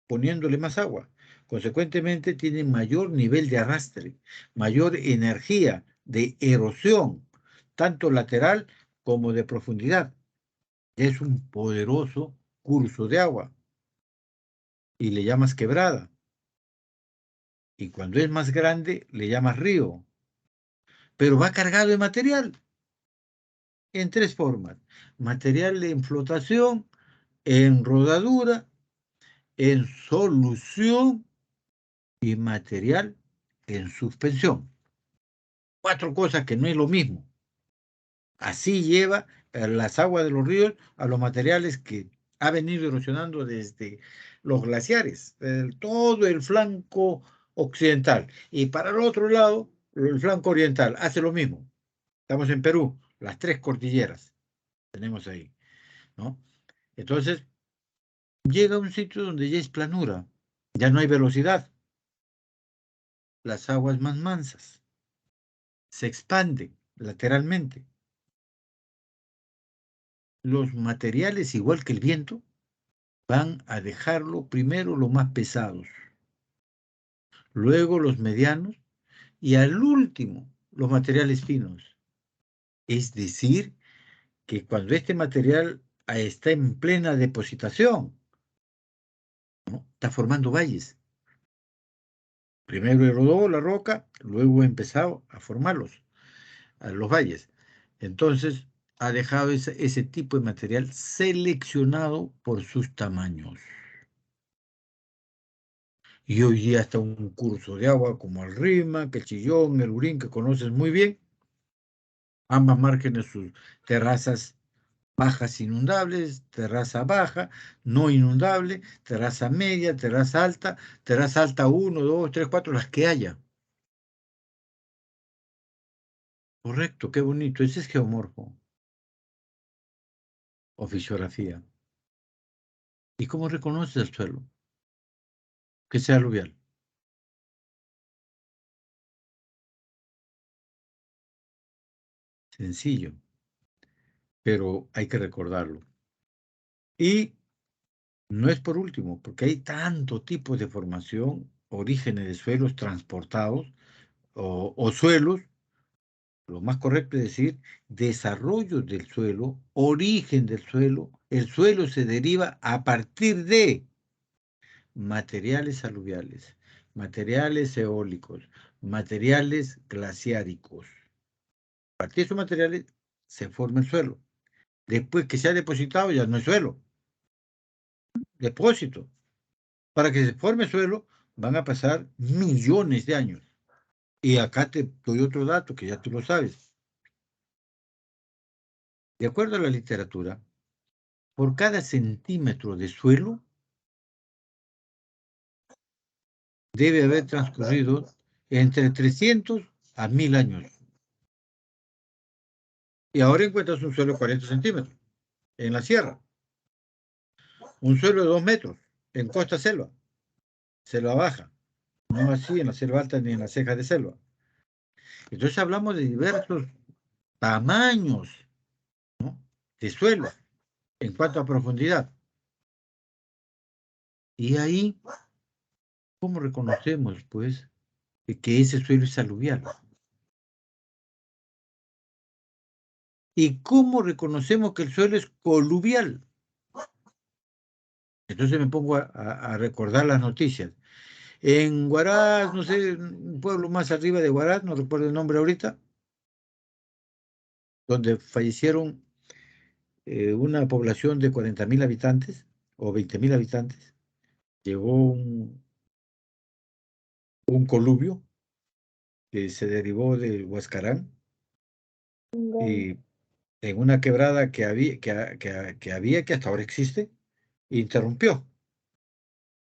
poniéndole más agua. Consecuentemente, tienen mayor nivel de arrastre, mayor energía de erosión, tanto lateral como de profundidad. Es un poderoso curso de agua y le llamas quebrada. Y cuando es más grande, le llamas río. Pero va cargado de material en tres formas. Material en flotación, en rodadura, en solución y material en suspensión. Cuatro cosas que no es lo mismo. Así lleva las aguas de los ríos a los materiales que ha venido erosionando desde los glaciares, todo el flanco occidental. Y para el otro lado, el flanco oriental, hace lo mismo. Estamos en Perú, las tres cordilleras tenemos ahí, ¿no? Entonces, llega a un sitio donde ya es planura, ya no hay velocidad, las aguas más mansas, se expanden lateralmente. Los materiales, igual que el viento, van a dejarlo primero los más pesados, luego los medianos y al último los materiales finos. Es decir, que cuando este material está en plena depositación, ¿no? Está formando valles. Primero erodó la roca, luego ha empezado a formarlos, a los valles. Entonces, ha dejado ese tipo de material seleccionado por sus tamaños. Y hoy día está un curso de agua como el Rímac, el Chillón, el Urín, que conoces muy bien, ambas márgenes sus terrazas bajas inundables, terraza baja, no inundable, terraza media, terraza alta 1, 2, 3, 4, las que haya. Correcto, qué bonito. Ese es geomorfo o fisiografía. ¿Y cómo reconoces el suelo? Que sea aluvial. Sencillo, pero hay que recordarlo. Y no es por último, porque hay tanto tipo de formación, orígenes de suelos transportados o suelos, lo más correcto es decir, desarrollo del suelo, origen del suelo. El suelo se deriva a partir de materiales aluviales, materiales eólicos, materiales glaciáricos. A partir de esos materiales se forma el suelo. Después que se ha depositado ya no es suelo, depósito. Para que se forme suelo van a pasar millones de años. Y acá te doy otro dato que ya tú lo sabes. De acuerdo a la literatura, por cada centímetro de suelo debe haber transcurrido entre 300 a 1000 años. Y ahora encuentras un suelo de 40 centímetros en la sierra, un suelo de 2 metros en costa selva baja, no así en la selva alta ni en las cejas de selva. Entonces hablamos de diversos tamaños, ¿no?, de suelo en cuanto a profundidad. Y ahí, ¿cómo reconocemos, pues, que ese suelo es aluvial? ¿Y cómo reconocemos que el suelo es coluvial? Entonces me pongo a recordar las noticias. En Huaraz, no sé, un pueblo más arriba de Huaraz, no recuerdo el nombre ahorita, donde fallecieron una población de 40.000 habitantes o 20.000 habitantes, llegó un coluvio que se derivó del Huascarán y en una quebrada que hasta ahora existe, interrumpió.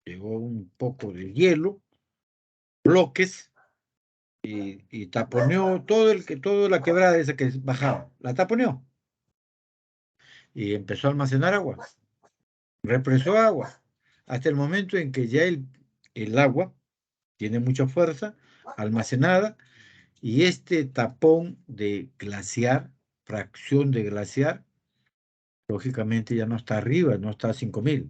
Llegó un poco de hielo, bloques, y taponeó toda la quebrada esa que bajaba, la taponeó y empezó a almacenar agua, represó agua, hasta el momento en que ya el agua tiene mucha fuerza almacenada y este tapón de glaciar, fracción de glaciar, lógicamente ya no está arriba, no está a 5.000,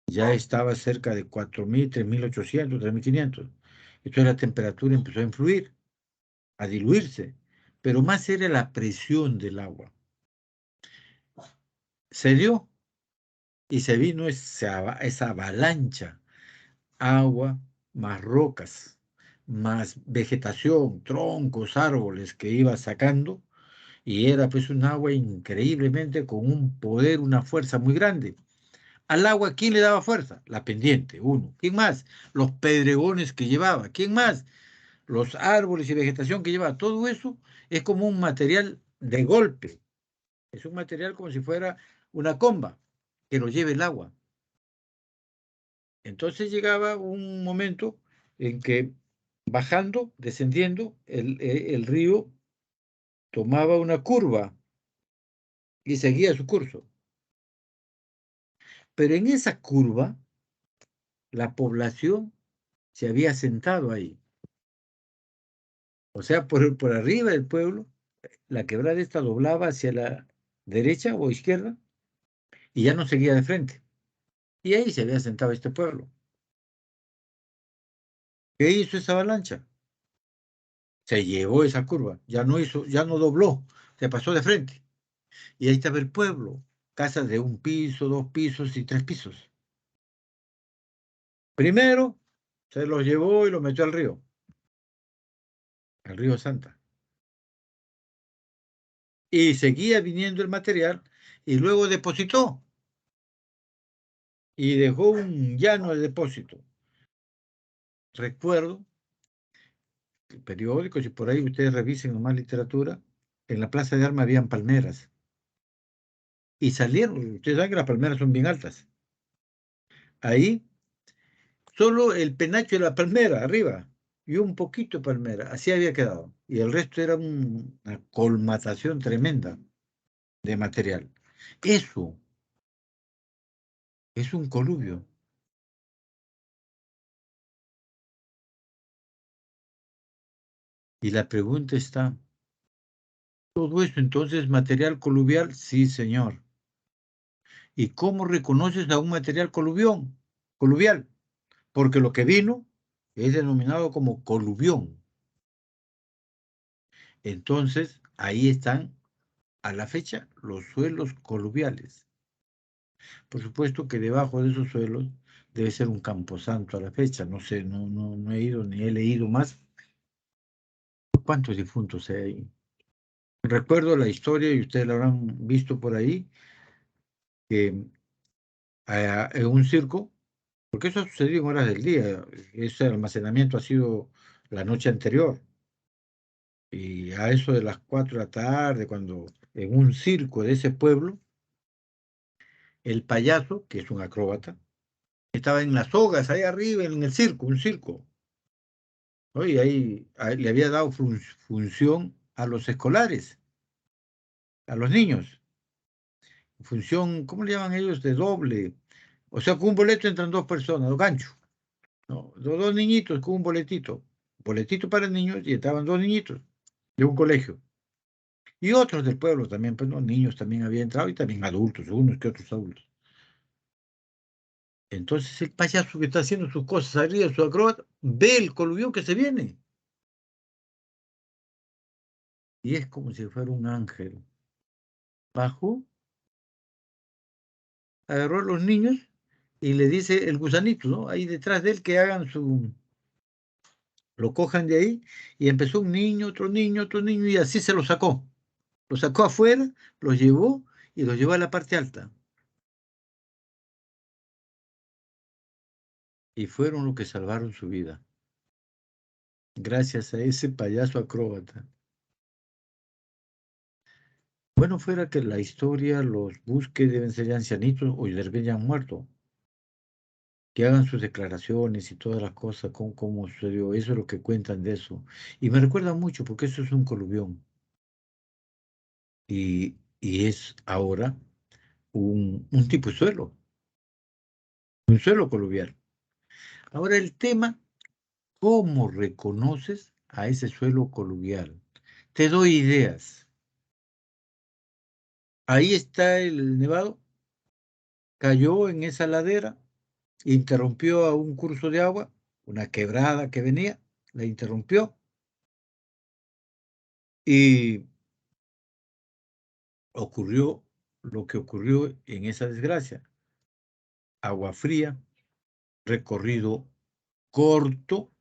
ya estaba cerca de 4.000, 3.800, 3.500. Entonces la temperatura empezó a influir, a diluirse, pero más era la presión del agua. Se dio y se vino esa avalancha, agua más rocas, más vegetación, troncos, árboles que iba sacando, y era pues un agua increíblemente con un poder, una fuerza muy grande. Al agua, ¿quién le daba fuerza? La pendiente, uno. ¿Quién más? Los pedregones que llevaba. ¿Quién más? Los árboles y vegetación que llevaba. Todo eso es como un material de golpe. Es un material como si fuera una comba que lo lleve el agua. Entonces llegaba un momento en que bajando, descendiendo, el río tomaba una curva y seguía su curso. Pero en esa curva, la población se había sentado ahí. O sea, por arriba del pueblo, la quebrada esta doblaba hacia la derecha o izquierda y ya no seguía de frente. Y ahí se había sentado este pueblo. ¿Qué hizo esa avalancha? Se llevó esa curva, ya no dobló, se pasó de frente. Y ahí estaba el pueblo, casas de 1 piso, 2 pisos y 3 pisos. Primero se los llevó y los metió al río Santa. Y seguía viniendo el material y luego depositó y dejó un llano de depósito. Recuerdo, periódicos, y por ahí ustedes revisen más literatura, en la Plaza de Armas habían palmeras. y salieron. Ustedes saben que las palmeras son bien altas. Ahí, solo el penacho de la palmera arriba y un poquito de palmera, así había quedado. Y el resto era una colmatación tremenda de material. Eso es un coluvio. Y la pregunta está, ¿todo eso entonces es material coluvial? Sí, señor. ¿Y cómo reconoces a un material coluvial? Porque lo que vino es denominado como coluvión. Entonces, ahí están a la fecha los suelos coluviales. Por supuesto que debajo de esos suelos debe ser un camposanto a la fecha. No sé, no he ido ni he leído más. ¿Cuántos difuntos hay ahí? Recuerdo la historia, y ustedes la habrán visto por ahí, que en un circo, porque eso ha sucedido en horas del día, ese almacenamiento ha sido la noche anterior, y a eso de las 4 de la tarde, cuando en un circo de ese pueblo, el payaso, que es un acróbata, estaba en las sogas, ahí arriba, en el circo, un circo, ¿no? Y ahí le había dado función a los escolares, a los niños, función, ¿cómo le llaman ellos? De doble. O sea, con un boleto entran dos personas, dos ganchos, ¿no? Dos niñitos con un boletito para niños, y estaban dos niñitos de un colegio. Y otros del pueblo también, pues no, niños también habían entrado y también adultos, unos que otros adultos. Entonces el payaso que está haciendo sus cosas arriba, su acróbata, ve el coluvión que se viene. Y es como si fuera un ángel. Bajó, agarró a los niños y le dice el gusanito, ¿no? Ahí detrás de él que hagan lo cojan de ahí, y empezó un niño, otro niño, y así se lo sacó. Lo sacó afuera, lo llevó y lo llevó a la parte alta. Y fueron los que salvaron su vida, gracias a ese payaso acróbata. Bueno, fuera que la historia los busque, deben ser ya ancianitos o ya han muerto. Que hagan sus declaraciones y todas las cosas, cómo sucedió. Eso es lo que cuentan de eso. Y me recuerda mucho porque eso es un coluvión. Y es ahora un tipo de suelo, un suelo coluvial. Ahora el tema, ¿cómo reconoces a ese suelo coluvial? Te doy ideas. Ahí está el nevado, cayó en esa ladera, interrumpió a un curso de agua, una quebrada que venía, la interrumpió y ocurrió lo que ocurrió en esa desgracia. Agua fría, recorrido corto,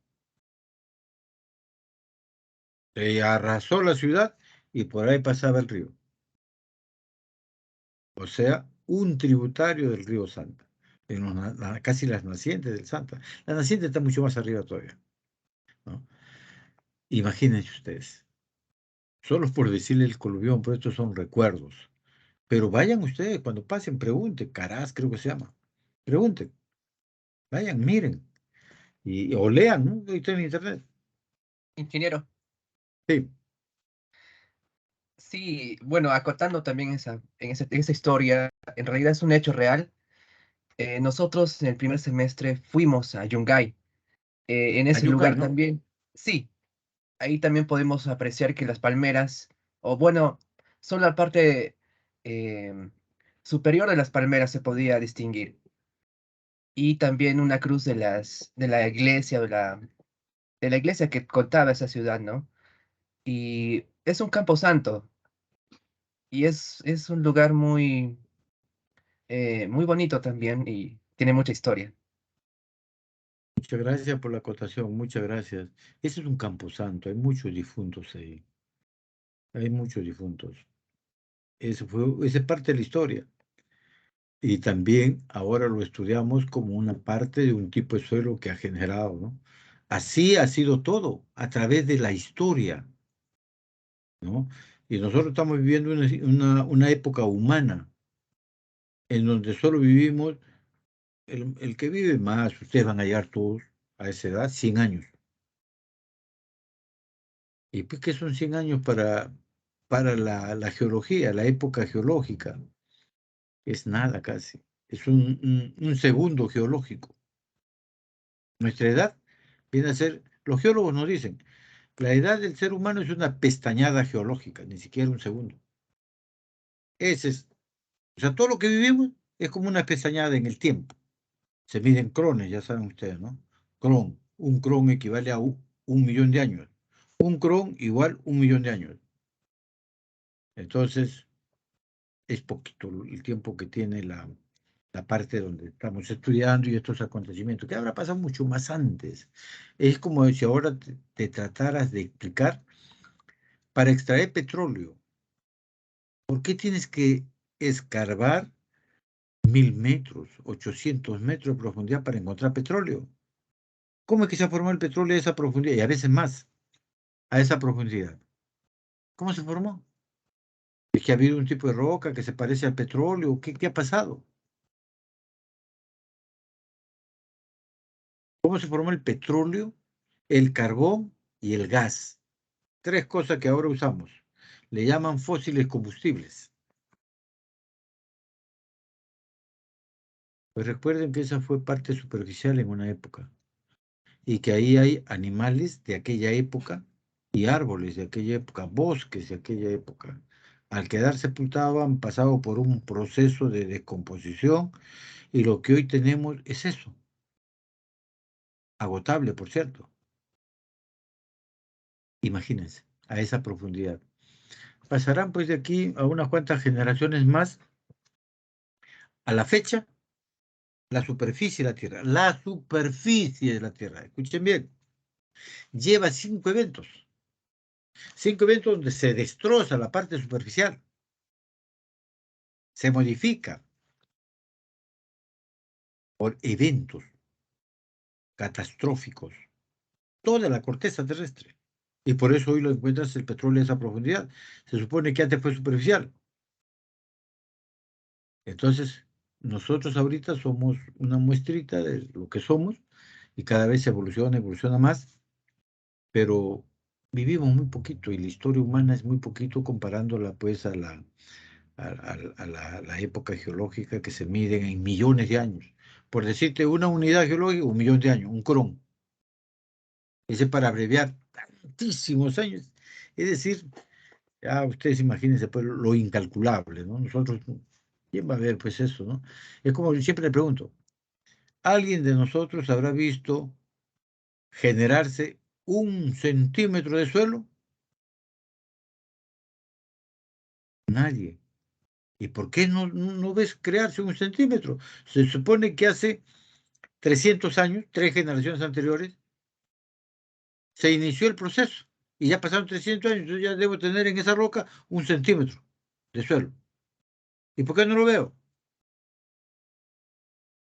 arrasó la ciudad y por ahí pasaba el río. O sea, un tributario del río Santa, casi las nacientes del Santa. La naciente está mucho más arriba todavía, ¿no? Imagínense ustedes, solo por decirle el coluvión, pero estos son recuerdos. Pero vayan ustedes, cuando pasen, pregunten, Caraz creo que se llama, pregunten, vayan, miren, o lean, ¿no? Ahí está en internet. Ingeniero, Sí, sí, bueno, acotando también en esa historia, en realidad es un hecho real. Nosotros en el primer semestre fuimos a Yungay. En ese Ayungay, lugar ¿no? también, sí, ahí también podemos apreciar que las palmeras, o bueno, son la parte em, superior de las palmeras se podía distinguir. Y también una cruz de la iglesia, de la iglesia que contaba esa ciudad, ¿no? Y es un camposanto, y es un lugar muy bonito también y tiene mucha historia. Muchas gracias por la acotación, muchas gracias. Ese es un camposanto, hay muchos difuntos ahí, hay muchos difuntos. Esa es parte de la historia. Y también ahora lo estudiamos como una parte de un tipo de suelo que ha generado, ¿no? Así ha sido todo, a través de la historia, ¿no? Y nosotros estamos viviendo una época humana, en donde solo vivimos, el que vive más, ustedes van a llegar todos a esa edad, 100 años. ¿Y pues qué son 100 años para la geología, la época geológica? Es nada casi. Es un segundo geológico. Nuestra edad viene a ser, los geólogos nos dicen, la edad del ser humano es una pestañada geológica, ni siquiera un segundo. Ese es, o sea, todo lo que vivimos es como una pestañada en el tiempo. Se miden crones, ya saben ustedes, ¿no? Cron, un cron equivale a un millón de años. Un cron igual 1 millón de años. Entonces, es poquito el tiempo que tiene la parte donde estamos estudiando y estos acontecimientos, que habrá pasado mucho más antes. Es como si ahora te trataras de explicar, para extraer petróleo, ¿por qué tienes que escarbar 1000 metros, 800 metros de profundidad para encontrar petróleo? ¿Cómo es que se ha formado el petróleo a esa profundidad? Y a veces más, a esa profundidad. ¿Cómo se formó? ¿Es que ha habido un tipo de roca que se parece al petróleo? ¿Qué ha pasado? ¿Cómo se formó el petróleo, el carbón y el gas? Tres cosas que ahora usamos. Le llaman fósiles combustibles. Pues recuerden que esa fue parte superficial en una época y que ahí hay animales de aquella época y árboles de aquella época, bosques de aquella época. Al quedar sepultados han pasado por un proceso de descomposición y lo que hoy tenemos es eso, agotable, por cierto. Imagínense, a esa profundidad. Pasarán pues de aquí a unas cuantas generaciones más. A la fecha, la superficie de la superficie de la Tierra, escuchen bien, lleva 5 eventos. 5 eventos donde se destroza la parte superficial, se modifica por eventos catastróficos, toda la corteza terrestre. Y por eso hoy lo encuentras el petróleo a esa profundidad. Se supone que antes fue superficial. Entonces, nosotros ahorita somos una muestrita de lo que somos y cada vez evoluciona más, pero vivimos muy poquito y la historia humana es muy poquito comparándola pues a la época geológica que se miden en millones de años. Por decirte, una unidad geológica, 1 millón de años, un cron. Ese para abreviar tantísimos años. Es decir, ya ustedes imagínense pues lo incalculable, ¿no? Nosotros, ¿quién va a ver pues eso, no? Es como yo siempre le pregunto, ¿alguien de nosotros habrá visto generarse 1 centímetro de suelo? Nadie. ¿Y por qué no ves crearse 1 centímetro? Se supone que hace 300 años, 3 generaciones anteriores, se inició el proceso y ya pasaron 300 años, yo ya debo tener en esa roca 1 centímetro de suelo. ¿Y por qué no lo veo?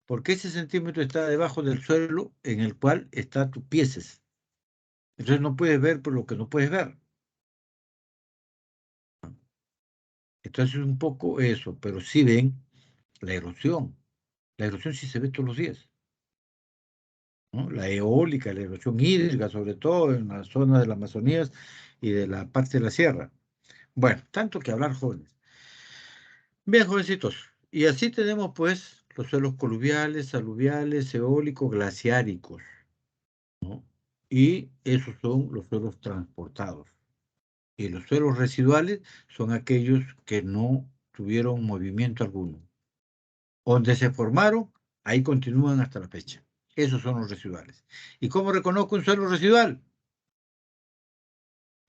Porque ese centímetro está debajo del suelo en el cual está tus pies. Entonces no puedes ver por lo que no puedes ver. Entonces un poco eso, pero sí ven la erosión. La erosión sí se ve todos los días, ¿no? La eólica, la erosión hídrica, sobre todo en la zona de la Amazonía y de la parte de la sierra. Bueno, tanto que hablar, jóvenes. Bien, jovencitos. Y así tenemos, pues, los suelos coluviales, aluviales, eólicos, glaciáricos, ¿no? Y esos son los suelos transportados. Y los suelos residuales son aquellos que no tuvieron movimiento alguno. Donde se formaron, ahí continúan hasta la fecha. Esos son los residuales. ¿Y cómo reconozco un suelo residual?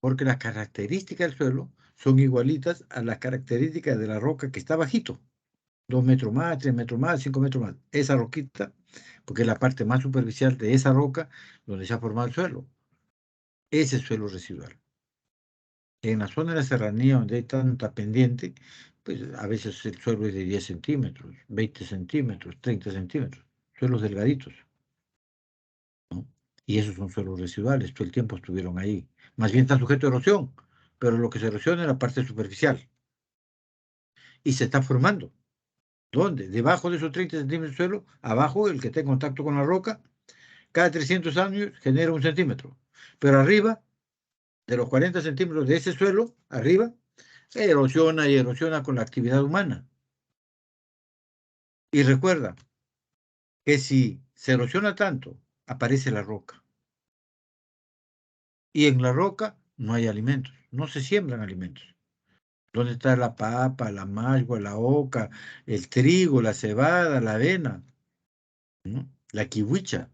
Porque las características del suelo son igualitas a las características de la roca que está bajito. 2 metros más, 3 metros más, 5 metros más. Esa roquita, porque es la parte más superficial de esa roca donde se ha formado el suelo. Ese suelo residual. En la zona de la serranía donde hay tanta pendiente, pues a veces el suelo es de 10 centímetros, 20 centímetros, 30 centímetros. Suelos delgaditos, ¿no? Y esos son suelos residuales, todo el tiempo estuvieron ahí. Más bien están sujetos a erosión, pero lo que se erosiona es la parte superficial y se está formando. ¿Dónde? Debajo de esos 30 centímetros de suelo, abajo, el que está en contacto con la roca, cada 300 años genera 1 centímetro. Pero arriba, de los 40 centímetros de ese suelo, arriba, se erosiona y erosiona con la actividad humana. Y recuerda que si se erosiona tanto, aparece la roca. Y en la roca no hay alimentos, no se siembran alimentos. ¿Dónde está la papa, la magua, la oca, el trigo, la cebada, la avena, ¿no? La kiwicha?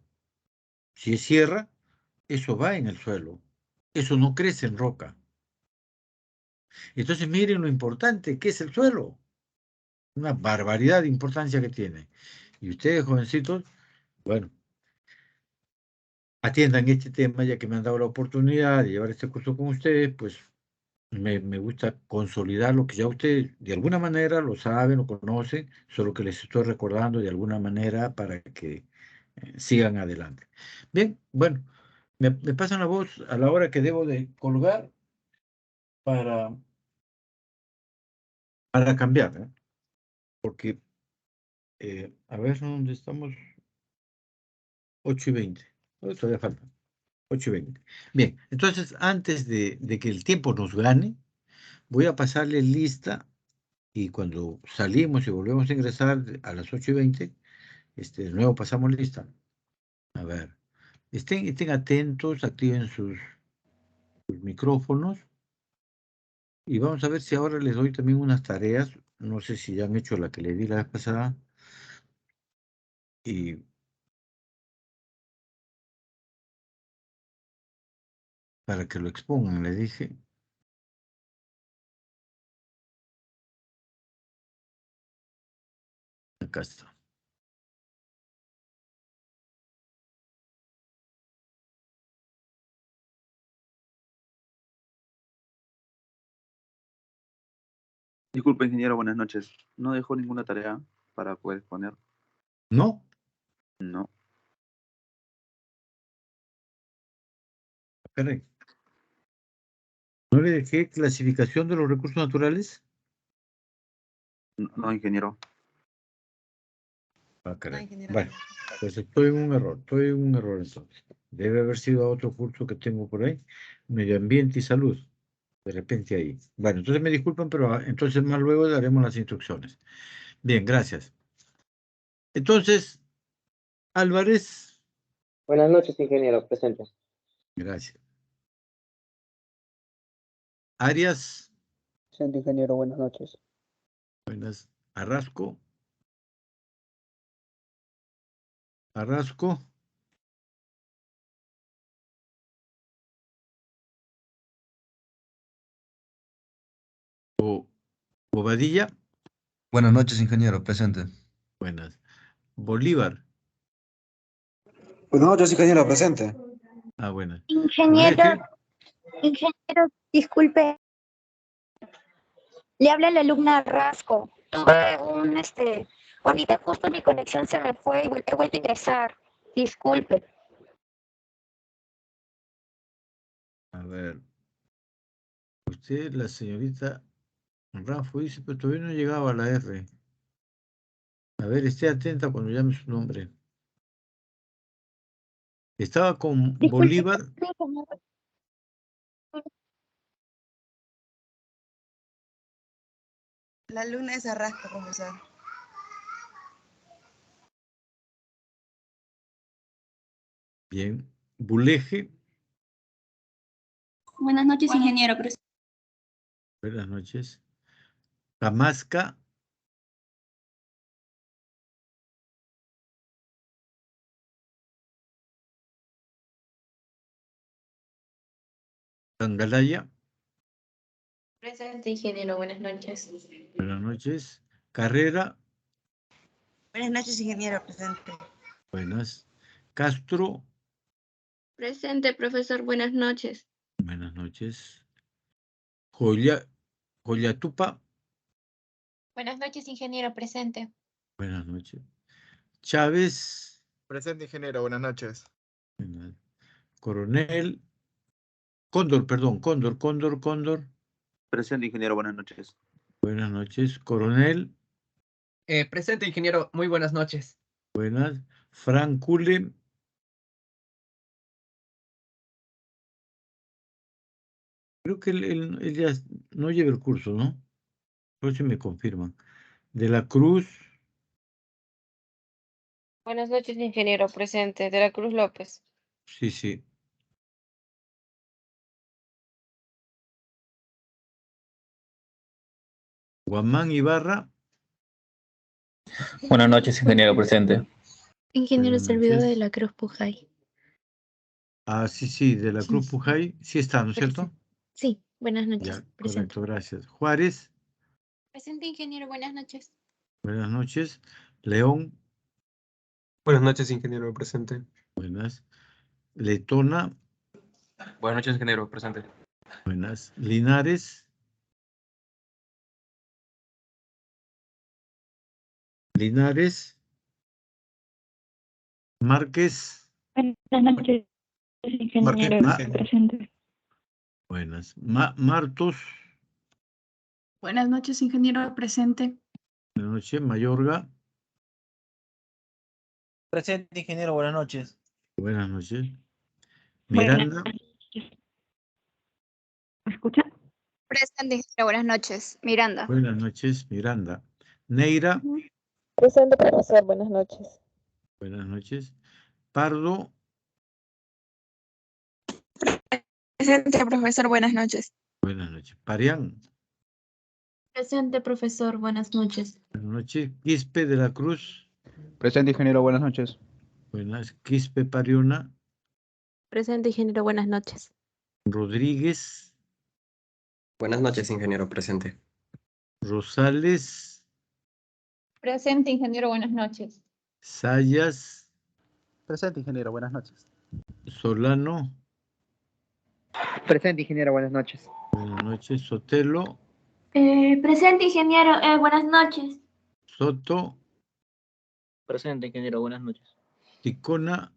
Si es sierra, eso va en el suelo. Eso no crece en roca. Entonces miren lo importante que es el suelo. Una barbaridad de importancia que tiene. Y ustedes, jovencitos, bueno, atiendan este tema ya que me han dado la oportunidad de llevar este curso con ustedes, pues me gusta consolidar lo que ya ustedes de alguna manera lo saben, lo conocen, solo que les estoy recordando de alguna manera para que sigan adelante. Bien, bueno, me pasan la voz a la hora que debo de colgar para, para cambiar, ¿eh? Porque, a ver, ¿dónde estamos? 8:20. Todavía falta. 8:20. Bien, entonces, antes de que el tiempo nos gane, voy a pasarle lista y cuando salimos y volvemos a ingresar a las 8:20, de nuevo pasamos lista. A ver, estén atentos, activen sus micrófonos y vamos a ver si ahora les doy también unas tareas. No sé si ya han hecho la que le di la vez pasada y para que lo expongan, le dije. Acá está. Disculpe, ingeniero, buenas noches. ¿No dejó ninguna tarea para poder exponer? ¿No? No, Caray. ¿No le dejé clasificación de los recursos naturales? no, ingeniero. Ah, caray. ingeniero. Bueno, pues estoy en un error entonces. Debe haber sido a otro curso que tengo por ahí, Medio Ambiente y Salud, de repente ahí. Bueno, entonces me disculpan, pero entonces más luego daremos las instrucciones. Bien, gracias. Entonces, Álvarez, Buenas noches, ingeniero, presente. gracias. Arias, Presente, ingeniero, buenas noches. buenas. Arrasco, Bobadilla, Buenas noches, ingeniero, presente. buenas. Bolívar, Buenas noches, ingeniero, presente. buenas. Ingeniero, Urrege, disculpe, le habla la alumna Rasco. Tuve ahorita justo mi conexión se me fue y he vuelto a ingresar. Disculpe. a ver. Usted, la señorita Rafa, dice, pero todavía no llegaba a la R. A ver, esté atenta cuando llame su nombre. Estaba con Disculpe, Bolívar. ingeniero. La luna es Arrasco, profesor. Bien. Buleje. Buenas noches, ingeniero. Buenas noches. Camasca. Tangalaya. Presente, ingeniero. Buenas noches. Buenas noches. Carrera. Buenas noches, ingeniero, presente. Buenas. Castro. Presente, profesor. Buenas noches. Buenas noches. Joyatupa. Buenas noches, ingeniero. Presente. Buenas noches. Chávez. Presente, ingeniero, buenas noches. Buenas. Coronel. Cóndor, perdón. Cóndor. Presente, ingeniero, buenas noches. Buenas noches. Coronel. Presente, ingeniero. Muy buenas noches. Buenas. Fran Cule. Creo que él ya no lleva el curso, ¿no? Por si me confirman. De la Cruz. Buenas noches, ingeniero. Presente. De la Cruz López. Sí, sí. Guamán Ibarra. Buenas noches, ingeniero presente. Ingeniero Buenas servidor de noches. la Cruz Pujay. Ah, sí, de la Cruz Sí. Pujay. Sí está, ¿no es cierto? Sí, buenas Ya, noches. Presente. correcto, gracias. Juárez. Presente, ingeniero. Buenas noches. Buenas noches. León. Buenas noches, ingeniero presente. Buenas. Letona. Buenas noches, ingeniero presente. Buenas. Linares. Linares. Márquez. Buenas noches, ingeniero presente. Buenas. Martos. Buenas noches, ingeniero presente. Buenas noches. Mayorga. Presente, ingeniero, buenas noches. Buenas noches. Miranda. ¿Me escucha? Presente, ingeniero. Buenas noches. Miranda. Buenas noches. Miranda. Neira. Presente, profesor. Buenas noches. Buenas noches. Pardo. Presente, profesor. Buenas noches. Buenas noches. Parián. Presente, profesor. Buenas noches. Buenas noches. Quispe de la Cruz. Presente, ingeniero. Buenas noches. Buenas. Quispe Pariona. Presente, ingeniero. Buenas noches. Rodríguez. Buenas noches, ingeniero presente. Rosales. Presente, ingeniero. Buenas noches. Sayas. Presente, ingeniero. Buenas noches. Solano. Presente, ingeniero. Buenas noches. Buenas noches. Sotelo. Presente, ingeniero. Buenas noches. Soto. Presente, ingeniero. Buenas noches. Ticona.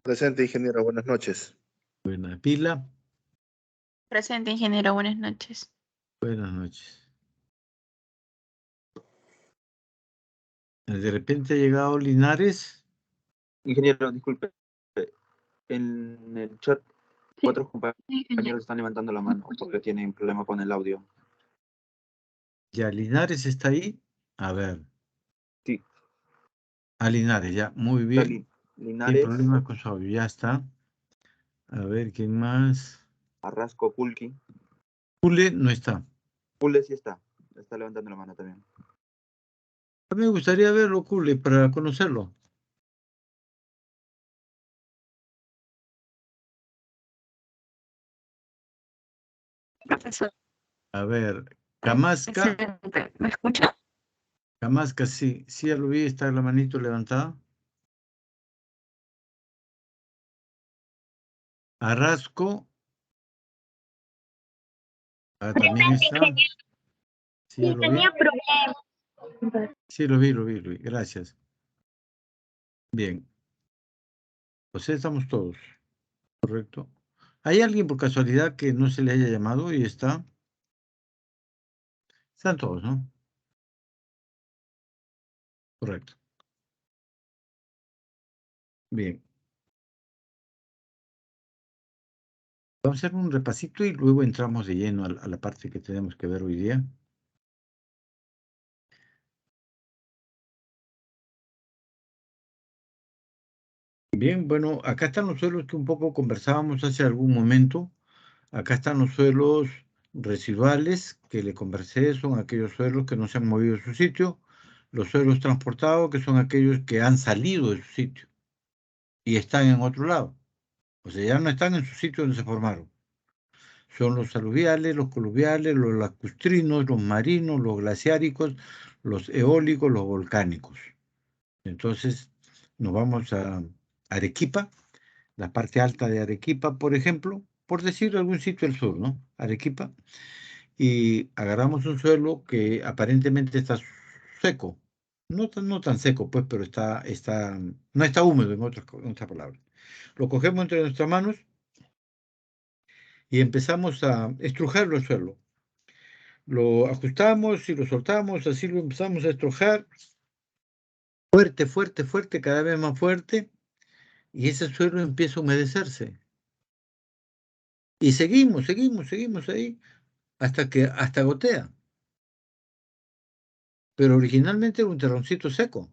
Presente, ingeniero. Buenas noches. Buena. Pila. Presente, ingeniero. Buenas noches. Buenas noches. De repente ha llegado Linares. Ingeniero, disculpe. En el chat, 4 compañeros están levantando la mano porque tienen problema con el audio. Ya, Linares está ahí. A ver. Sí. A Linares, ya. Muy bien. Linares. Sin problemas con su audio, ya está. A ver, ¿quién más? Arrasco, Kulki. Cule no está. Cule sí está. Está levantando la mano también. A mí me gustaría verlo, Cule, para conocerlo. Profesor. A ver, Camasca. ¿Me escucha? Camasca, sí. Sí, ya lo vi, está la manito levantada. Arrasco. Ah, también está. Sí, ya lo vi. Tenía problemas. Sí, lo vi. Gracias. Bien. Pues estamos todos. Correcto. ¿Hay alguien por casualidad que no se le haya llamado y está? Están todos, ¿no? Correcto. Bien. Vamos a hacer un repasito y luego entramos de lleno a la parte que tenemos que ver hoy día. Bien, bueno, acá están los suelos que un poco conversábamos hace algún momento. Acá están los suelos residuales que le conversé, son aquellos suelos que no se han movido de su sitio. Los suelos transportados, que son aquellos que han salido de su sitio y están en otro lado. O sea, ya no están en su sitio donde se formaron. Son los aluviales, los coluviales, los lacustrinos, los marinos, los glaciáricos, los eólicos, los volcánicos. Entonces, nos vamos a Arequipa, la parte alta de Arequipa, por ejemplo, por decir algún sitio del sur, ¿no? Arequipa, y agarramos un suelo que aparentemente está seco, no tan seco, pues, pero no está húmedo, en otras palabras. Lo cogemos entre nuestras manos y empezamos a estrujar el suelo. lo ajustamos y lo soltamos, así lo empezamos a estrujar. Fuerte, fuerte, fuerte, cada vez más fuerte. Y ese suelo empieza a humedecerse. Y seguimos ahí, hasta gotea. Pero originalmente era un terroncito seco.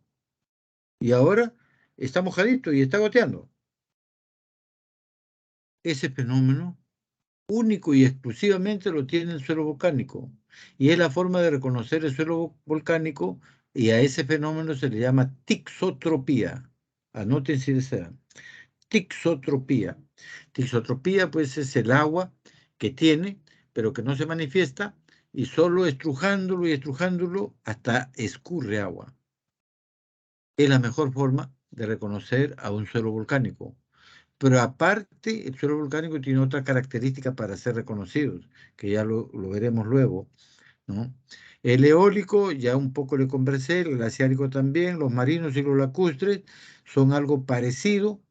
Y ahora está mojadito y está goteando. Ese fenómeno único y exclusivamente lo tiene el suelo volcánico. Y es la forma de reconocer el suelo volcánico, y a ese fenómeno se le llama tixotropía. Anoten si desean. Tixotropía. Tixotropía, pues, es el agua que tiene, pero que no se manifiesta, y solo estrujándolo y estrujándolo hasta escurre agua. Es la mejor forma de reconocer a un suelo volcánico. Pero aparte, el suelo volcánico tiene otra característica para ser reconocidos, que ya lo veremos luego, ¿no? El eólico, ya un poco le conversé, el glaciárico también, los marinos y los lacustres son algo parecido,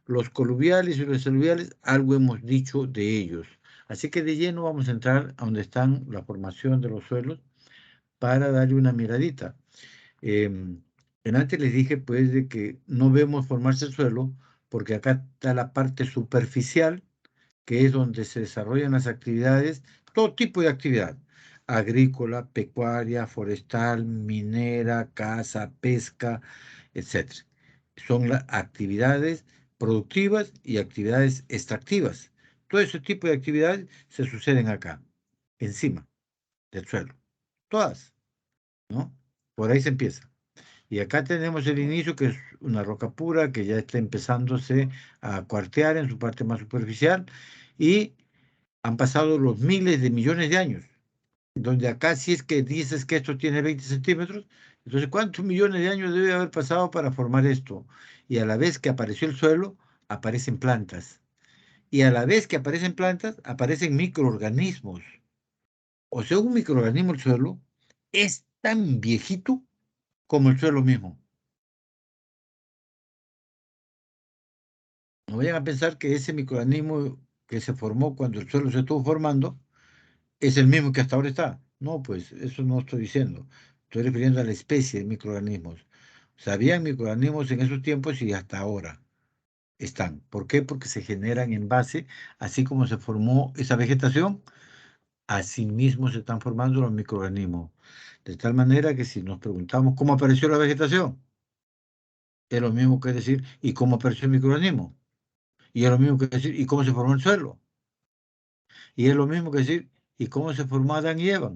los coluviales y los aluviales, algo hemos dicho de ellos. Así que de lleno vamos a entrar a donde están la formación de los suelos para darle una miradita. Antes les dije, pues, de que no vemos formarse el suelo, porque acá está la parte superficial, que es donde se desarrollan las actividades, todo tipo de actividad, agrícola, pecuaria, forestal, minera, caza, pesca, etc. Son las actividades productivas y actividades extractivas. Todo ese tipo de actividades se suceden acá, encima del suelo. Todas, ¿no? Por ahí se empieza. Y acá tenemos el inicio, que es una roca pura, que ya está empezándose a cuartear en su parte más superficial, y han pasado los miles de millones de años, donde acá si es que dices que esto tiene 20 centímetros, entonces ¿cuántos millones de años debe haber pasado para formar esto? Y a la vez que apareció el suelo, aparecen plantas. Y a la vez que aparecen plantas, aparecen microorganismos. O sea, un microorganismo, el suelo, es tan viejito como el suelo mismo. No vayan a pensar que ese microorganismo que se formó cuando el suelo se estuvo formando es el mismo que hasta ahora está. No, pues eso no estoy diciendo. Estoy refiriendo a la especie de microorganismos. O sea, habían microorganismos en esos tiempos y hasta ahora están. ¿Por qué? Porque se generan en base, así como se formó esa vegetación, así mismo se están formando los microorganismos. De tal manera que si nos preguntamos cómo apareció la vegetación, es lo mismo que decir, ¿y cómo apareció el microorganismo? Y es lo mismo que decir, ¿y cómo se formó el suelo? Y es lo mismo que decir, ¿y cómo se formó Adán y Eva?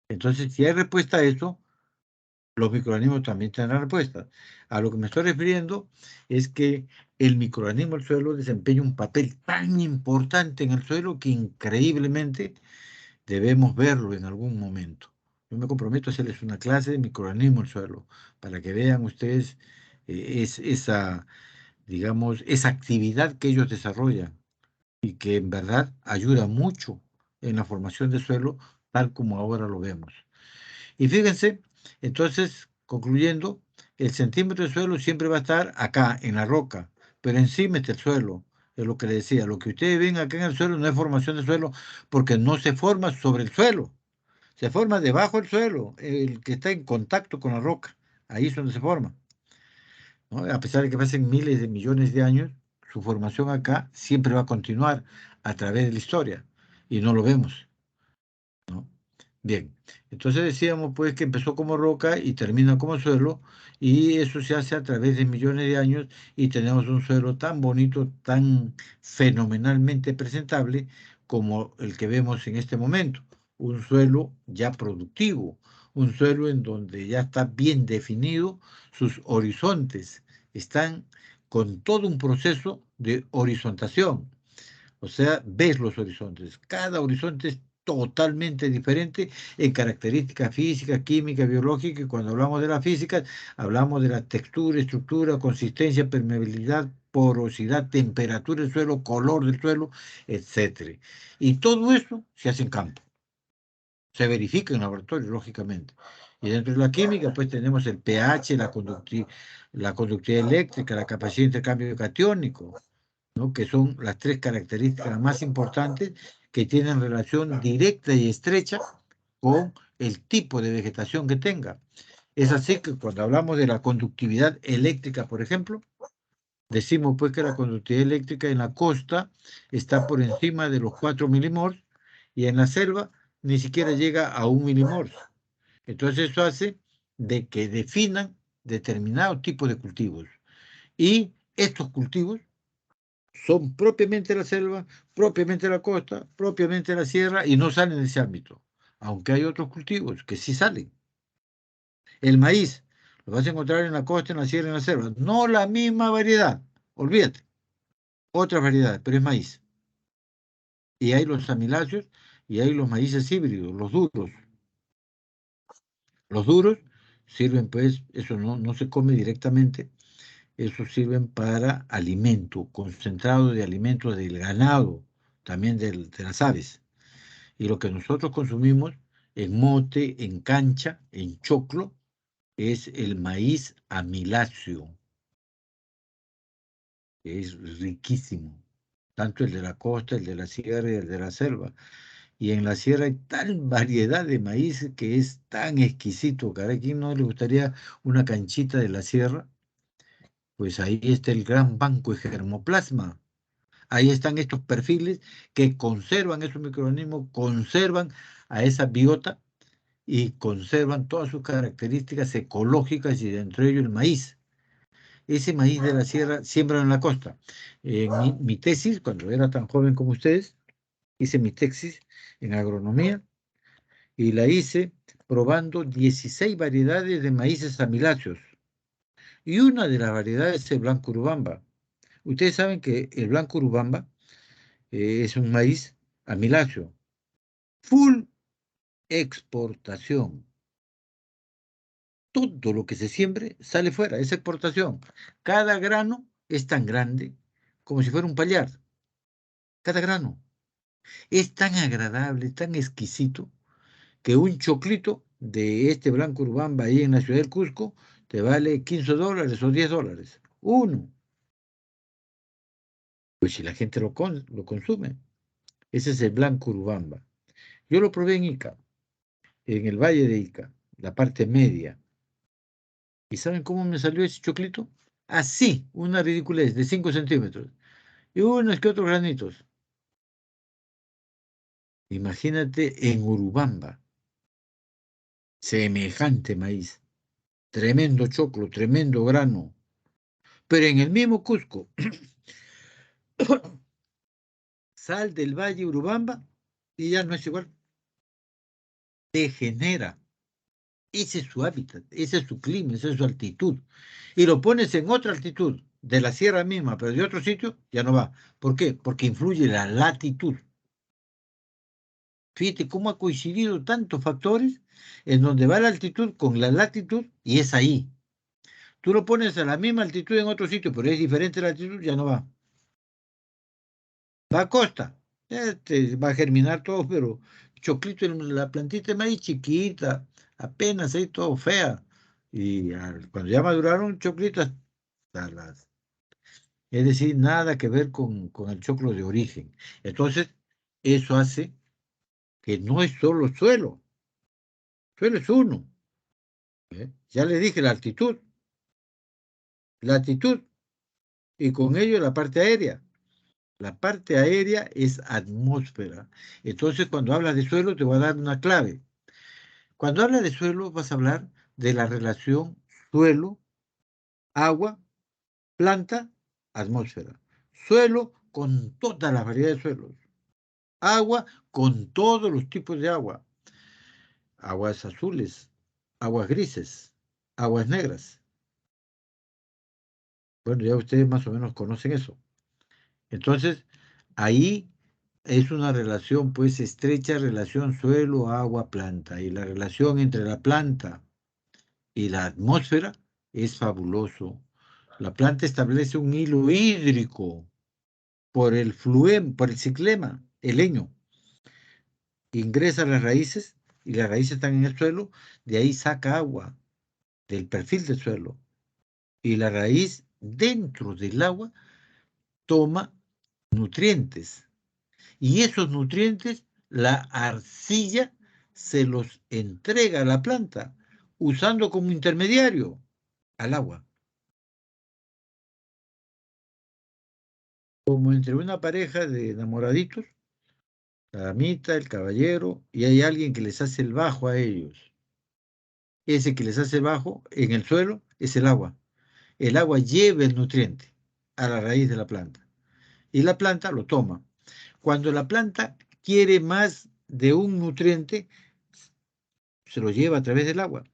Entonces, si hay respuesta a eso, los microorganismos también tendrán respuesta. A lo que me estoy refiriendo es que el microorganismo del suelo desempeña un papel tan importante en el suelo que increíblemente debemos verlo en algún momento. Yo me comprometo a hacerles una clase de microorganismo del suelo para que vean ustedes esa, digamos, esa actividad que ellos desarrollan y que en verdad ayuda mucho en la formación del suelo tal como ahora lo vemos. Y fíjense, entonces, concluyendo, el centímetro de suelo siempre va a estar acá, en la roca, pero encima está el suelo, es lo que le decía. Lo que ustedes ven acá en el suelo no es formación de suelo, porque no se forma sobre el suelo, se forma debajo del suelo, el que está en contacto con la roca, ahí es donde se forma, ¿no? A pesar de que pasen miles de millones de años, su formación acá siempre va a continuar a través de la historia, y no lo vemos, ¿no? Bien, entonces decíamos pues que empezó como roca y termina como suelo, y eso se hace a través de millones de años, y tenemos un suelo tan bonito, tan fenomenalmente presentable como el que vemos en este momento, un suelo ya productivo, un suelo en donde ya está bien definido sus horizontes, están con todo un proceso de horizontación. O sea, ves los horizontes. Cada horizonte es totalmente diferente en características físicas, químicas, biológicas. Y cuando hablamos de la física, hablamos de la textura, estructura, consistencia, permeabilidad, porosidad, temperatura del suelo, color del suelo, etc. Y todo eso se hace en campo. Se verifica en laboratorio, lógicamente. Y dentro de la química, pues tenemos el pH, la conductividad eléctrica, la capacidad de intercambio catiónico, ¿no? Que son las tres características más importantes que tienen relación directa y estrecha con el tipo de vegetación que tenga. Es así que cuando hablamos de la conductividad eléctrica, por ejemplo, decimos pues que la conductividad eléctrica en la costa está por encima de los 4 milimorts y en la selva ni siquiera llega a 1 milimorts. Entonces eso hace de que definan determinado tipo de cultivos. Y estos cultivos son propiamente la selva, propiamente la costa, propiamente la sierra y no salen de ese ámbito. Aunque hay otros cultivos que sí salen. El maíz lo vas a encontrar en la costa, en la sierra, en la selva. No la misma variedad, olvídate. Otras variedades, pero es maíz. Y hay los amiláceos y hay los maíces híbridos, los duros. Los duros sirven, pues, eso no se come directamente, eso sirven para alimento, concentrado de alimento del ganado, también de las aves. Y lo que nosotros consumimos en mote, en cancha, en choclo, es el maíz amiláceo. Es riquísimo, tanto el de la costa, el de la sierra y el de la selva. Y en la sierra hay tal variedad de maíz que es tan exquisito. ¿A quién no le gustaría una canchita de la sierra? Pues ahí está el gran banco de germoplasma. Ahí están estos perfiles que conservan esos microorganismos, conservan a esa biota y conservan todas sus características ecológicas y dentro de ello el maíz. Ese maíz de la sierra siembran en la costa. Mi tesis, cuando era tan joven como ustedes, hice mi tesis en agronomía y la hice probando 16 variedades de maíces amiláceos. Y una de las variedades es el blanco urubamba. Ustedes saben que el blanco urubamba es un maíz amiláceo. Full exportación. Todo lo que se siembre sale fuera, es exportación. Cada grano es tan grande como si fuera un pallar. Cada grano. Es tan agradable, tan exquisito, que un choclito de este blanco urubamba ahí en la ciudad del Cusco te vale $15 o $10. Uno. Pues si la gente lo consume. Ese es el blanco urubamba. Yo lo probé en Ica, en el valle de Ica, la parte media. ¿Y saben cómo me salió ese choclito? Así, una ridiculez de 5 centímetros. Y unos que otros granitos. Imagínate en Urubamba. Semejante maíz. Tremendo choclo, tremendo grano. Pero en el mismo Cusco, sal del valle Urubamba y ya no es igual. Degenera. Ese es su hábitat, ese es su clima, esa es su altitud. Y lo pones en otra altitud, de la sierra misma, pero de otro sitio, ya no va. ¿Por qué? Porque influye la latitud. Fíjate cómo ha coincidido tantos factores en donde va la altitud con la latitud y es ahí. Tú lo pones a la misma altitud en otro sitio, pero es diferente la altitud, ya no va. Va a costa, va a germinar todo, pero choclito, la plantita de maíz chiquita, apenas ahí todo fea. Y cuando ya maduraron, choclitas, es decir, nada que ver con el choclo de origen. Entonces, eso hace que no es solo suelo. Suelo es uno. Ya le dije la altitud. La altitud. Y con ello la parte aérea. La parte aérea es atmósfera. Entonces, cuando hablas de suelo, te voy a dar una clave. Cuando hablas de suelo, vas a hablar de la relación suelo, agua, planta, atmósfera. Suelo con todas las variedades de suelos. Agua con todos los tipos de agua. Aguas azules, aguas grises, aguas negras. Bueno, ya ustedes más o menos conocen eso. Entonces, ahí es una relación, pues, estrecha relación suelo, agua, planta. Y la relación entre la planta y la atmósfera es fabuloso. La planta establece un hilo hídrico por el por el ciclema, el leño. Ingresa a las raíces y las raíces están en el suelo, de ahí saca agua del perfil del suelo. Y la raíz dentro del agua toma nutrientes Y esos nutrientes, la arcilla se los entrega a la planta, usando como intermediario al agua. Como entre una pareja de enamoraditos, la damita, el caballero, y hay alguien que les hace el bajo a ellos. Ese que les hace el bajo en el suelo es el agua. El agua lleva el nutriente a la raíz de la planta. Y la planta lo toma. Cuando la planta quiere más de un nutriente, se lo lleva a través del agua.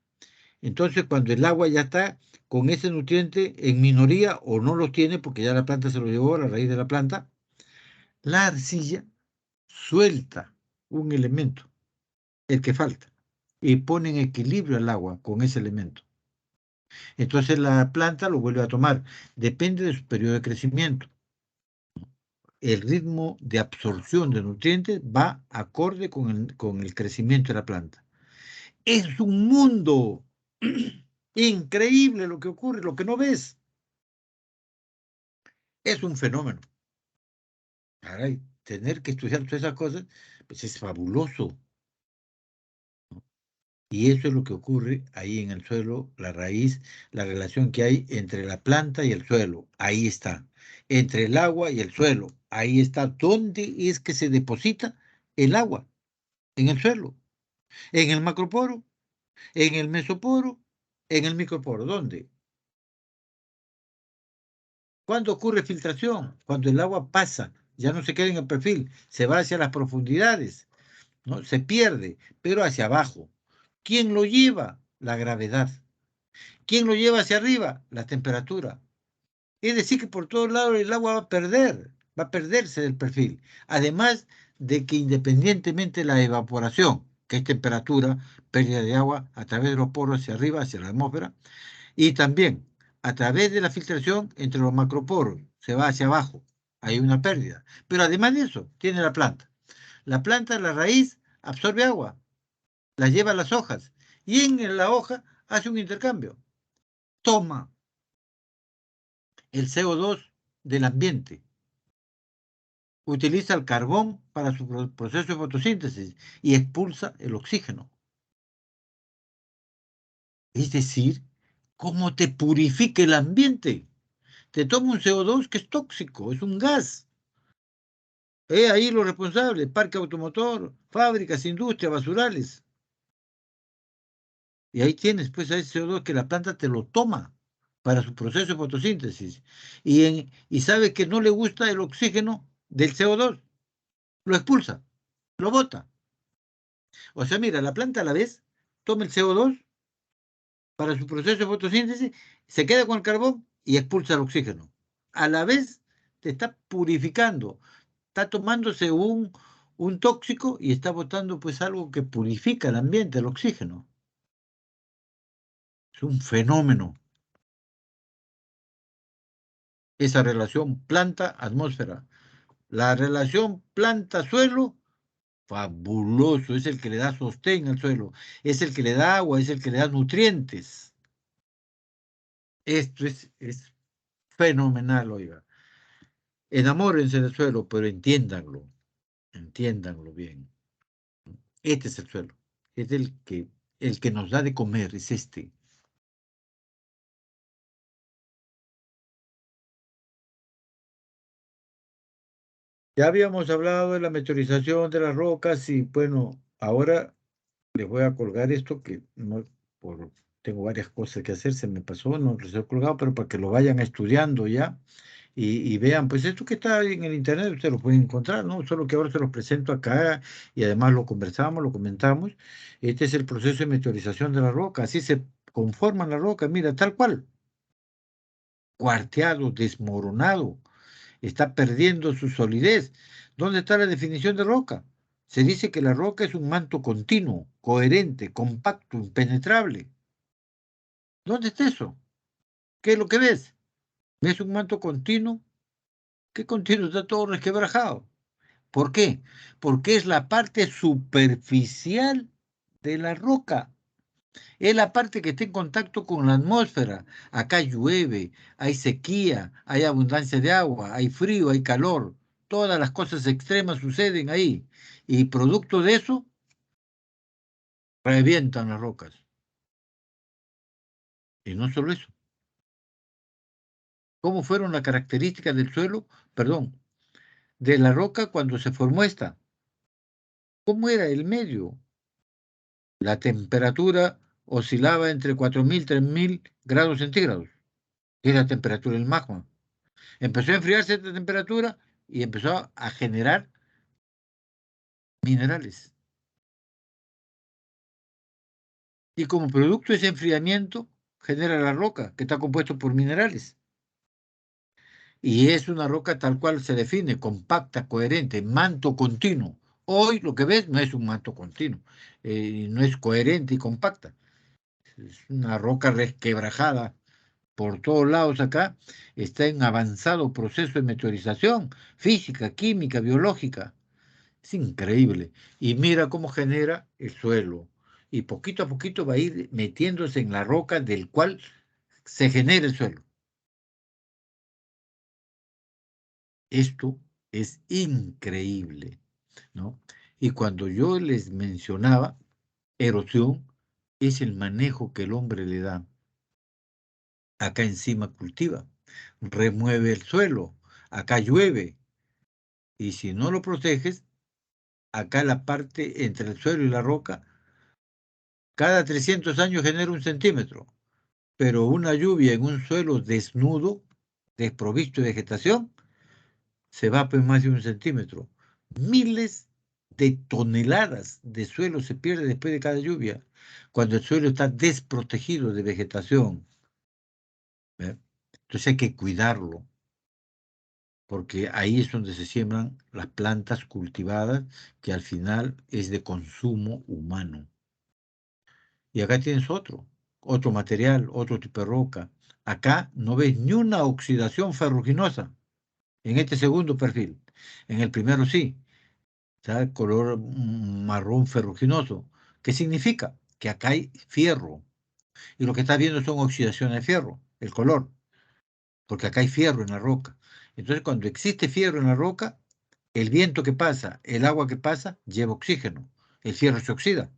Entonces, cuando el agua ya está con ese nutriente en minoría o no lo tiene porque ya la planta se lo llevó a la raíz de la planta, la arcilla suelta un elemento, el que falta, y pone en equilibrio el agua con ese elemento. Entonces la planta lo vuelve a tomar. Depende de su periodo de crecimiento. El ritmo de absorción de nutrientes va acorde con el crecimiento de la planta. Es un mundo increíble lo que ocurre, lo que no ves. Es un fenómeno. Caray, tener que estudiar todas esas cosas, pues es fabuloso. Y eso es lo que ocurre ahí en el suelo, la raíz, la relación que hay entre la planta y el suelo. Ahí está. Entre el agua y el suelo. Ahí está. ¿Dónde es que se deposita el agua? En el suelo. En el macroporo, en el mesoporo, en el microporo. ¿Dónde? ¿Cuándo ocurre filtración? Cuando el agua pasa, ya no se queda en el perfil, se va hacia las profundidades, ¿no? Se pierde, pero hacia abajo. ¿Quién lo lleva? La gravedad. ¿Quién lo lleva hacia arriba? La temperatura. Es decir, que por todos lados el agua va a perderse del perfil. Además de que independientemente de la evaporación, que es temperatura, pérdida de agua a través de los poros hacia arriba, hacia la atmósfera, y también a través de la filtración entre los macroporos, se va hacia abajo, hay una pérdida. Pero además de eso, tiene la planta. La planta, la raíz, absorbe agua, la lleva a las hojas, y en la hoja hace un intercambio. Toma el CO2 del ambiente, utiliza el carbón para su proceso de fotosíntesis y expulsa el oxígeno. Es decir, ¿cómo te purifica el ambiente? Te toma un CO2 que es tóxico, es un gas. Ahí lo responsable, parque automotor, fábricas, industria, basurales. Y ahí tienes pues a ese CO2 que la planta te lo toma para su proceso de fotosíntesis. Y sabe que no le gusta el oxígeno del CO2. Lo expulsa, lo bota. O sea, mira, la planta a la vez toma el CO2 para su proceso de fotosíntesis, se queda con el carbón y expulsa el oxígeno. A la vez te está purificando, está tomándose un tóxico y está botando pues algo que purifica el ambiente, el oxígeno. Es un fenómeno. Esa relación planta-atmósfera. La relación planta-suelo, fabuloso, es el que le da sostén al suelo, es el que le da agua, es el que le da nutrientes. Esto es fenomenal, oiga. Enamórense del suelo, pero entiéndanlo bien. Este es el suelo, es el que nos da de comer, es este. Ya habíamos hablado de la meteorización de las rocas y bueno, ahora les voy a colgar esto que no, tengo varias cosas que hacer, se me pasó, no les he colgado, pero para que lo vayan estudiando ya y vean, pues esto que está en el internet ustedes lo pueden encontrar, ¿no? Solo que ahora se los presento acá y además lo conversamos, lo comentamos. Este es el proceso de meteorización de la roca, así se conforman las rocas, mira, tal cual. Cuarteado, desmoronado, está perdiendo su solidez. ¿Dónde está la definición de roca? Se dice que la roca es un manto continuo, coherente, compacto, impenetrable. ¿Dónde está eso? ¿Qué es lo que ves? ¿Ves un manto continuo? ¿Qué continuo? Está todo resquebrajado. ¿Por qué? Porque es la parte superficial de la roca. Es la parte que está en contacto con la atmósfera. Acá llueve, hay sequía, hay abundancia de agua, hay frío, hay calor. Todas las cosas extremas suceden ahí. Y producto de eso, revientan las rocas. Y no solo eso. ¿Cómo fueron las características del suelo? Perdón, de la roca cuando se formó esta. ¿Cómo era el medio? La temperatura oscilaba entre 4.000 y 3.000 grados centígrados. Es la temperatura del magma. Empezó a enfriarse esta temperatura y empezó a generar minerales. Y como producto de ese enfriamiento, genera la roca, que está compuesto por minerales. Y es una roca tal cual se define, compacta, coherente, manto continuo. Hoy lo que ves no es un manto continuo, no es coherente y compacta. Es una roca resquebrajada por todos lados acá. Está en avanzado proceso de meteorización física, química, biológica. Es increíble. Y mira cómo genera el suelo. Y poquito a poquito va a ir metiéndose en la roca del cual se genera el suelo. Esto es increíble, ¿no? Y cuando yo les mencionaba, erosión es el manejo que el hombre le da. Acá encima cultiva, remueve el suelo, acá llueve. Y si no lo proteges, acá la parte entre el suelo y la roca, cada 300 años genera 1 centímetro. Pero una lluvia en un suelo desnudo, desprovisto de vegetación, se va pues más de 1 centímetro. Miles de toneladas de suelo se pierde después de cada lluvia, cuando el suelo está desprotegido de vegetación. ¿Ve? Entonces hay que cuidarlo, porque ahí es donde se siembran las plantas cultivadas, que al final es de consumo humano. Y acá tienes otro material, otro tipo de roca. Acá no ves ni una oxidación ferruginosa en este segundo perfil. En el primero sí, está color marrón ferruginoso. ¿Qué significa? Que acá hay fierro. Y lo que estás viendo son oxidaciones de fierro, el color, porque acá hay fierro en la roca. Entonces, cuando existe fierro en la roca, el viento que pasa, el agua que pasa, lleva oxígeno. El fierro se oxida.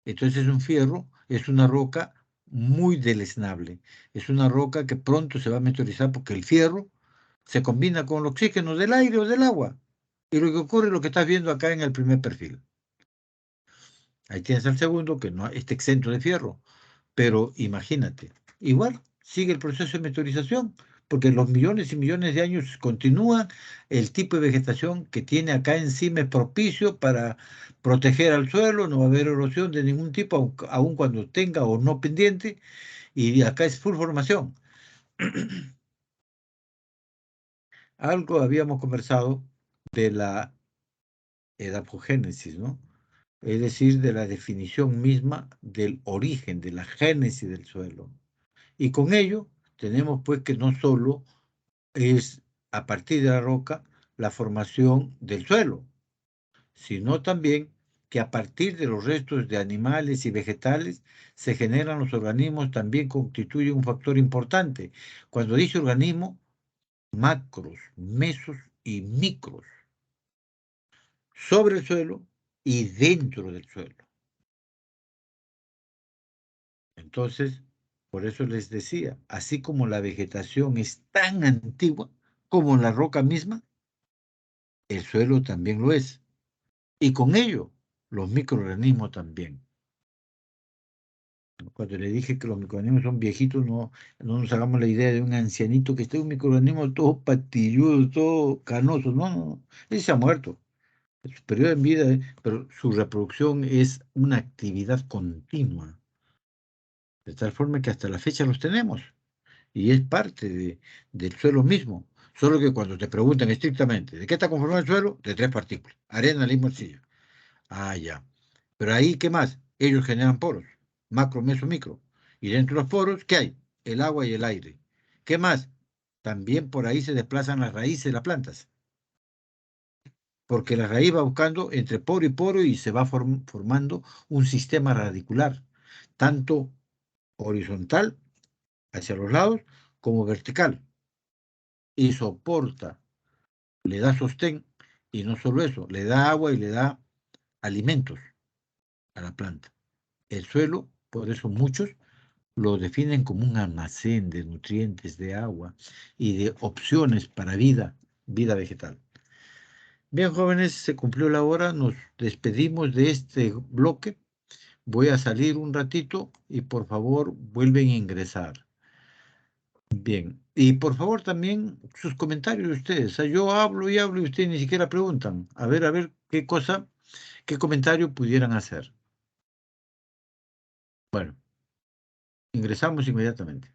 Entonces, un fierro es una roca muy deleznable. Es una roca que pronto se va a meteorizar porque el fierro se combina con el oxígeno del aire o del agua. Y lo que ocurre es lo que estás viendo acá en el primer perfil. Ahí tienes el segundo, que no está exento de fierro. Pero imagínate, igual sigue el proceso de meteorización, porque los millones y millones de años continúa, el tipo de vegetación que tiene acá encima es propicio para proteger al suelo, no va a haber erosión de ningún tipo, aun cuando tenga o no pendiente, y acá es full formación. Algo habíamos conversado de la edapogénesis, ¿no? Es decir, de la definición misma del origen, de la génesis del suelo. Y con ello tenemos pues que no solo es a partir de la roca la formación del suelo, sino también que a partir de los restos de animales y vegetales se generan los organismos, también constituye un factor importante. Cuando dice organismo, macros, mesos y micros, sobre el suelo y dentro del suelo. Entonces, por eso les decía, así como la vegetación es tan antigua como la roca misma, el suelo también lo es. Y con ello, los microorganismos también. Cuando le dije que los microorganismos son viejitos, no nos hagamos la idea de un ancianito que esté un microorganismo todo patilludo, todo canoso. No, no, no. Él se ha muerto. Su periodo en vida, pero su reproducción es una actividad continua. De tal forma que hasta la fecha los tenemos. Y es parte del suelo mismo. Solo que cuando te preguntan estrictamente, ¿de qué está conformado el suelo? De 3 partículas, arena, limo, arcilla. Ah, ya. Pero ahí, ¿qué más? Ellos generan poros, macro, meso, micro. Y dentro de los poros, ¿qué hay? El agua y el aire. ¿Qué más? También por ahí se desplazan las raíces de las plantas. Porque la raíz va buscando entre poro y poro y se va formando un sistema radicular, tanto horizontal hacia los lados como vertical. Y soporta le da sostén, y no solo eso, le da agua y le da alimentos a la planta. El suelo, por eso muchos lo definen como un almacén de nutrientes, de agua y de opciones para vida vegetal. Bien, jóvenes, se cumplió la hora, nos despedimos de este bloque. Voy a salir un ratito y por favor vuelven a ingresar. Bien, y por favor también sus comentarios de ustedes. O sea, yo hablo y hablo y ustedes ni siquiera preguntan. A ver qué comentario pudieran hacer. Bueno, ingresamos inmediatamente.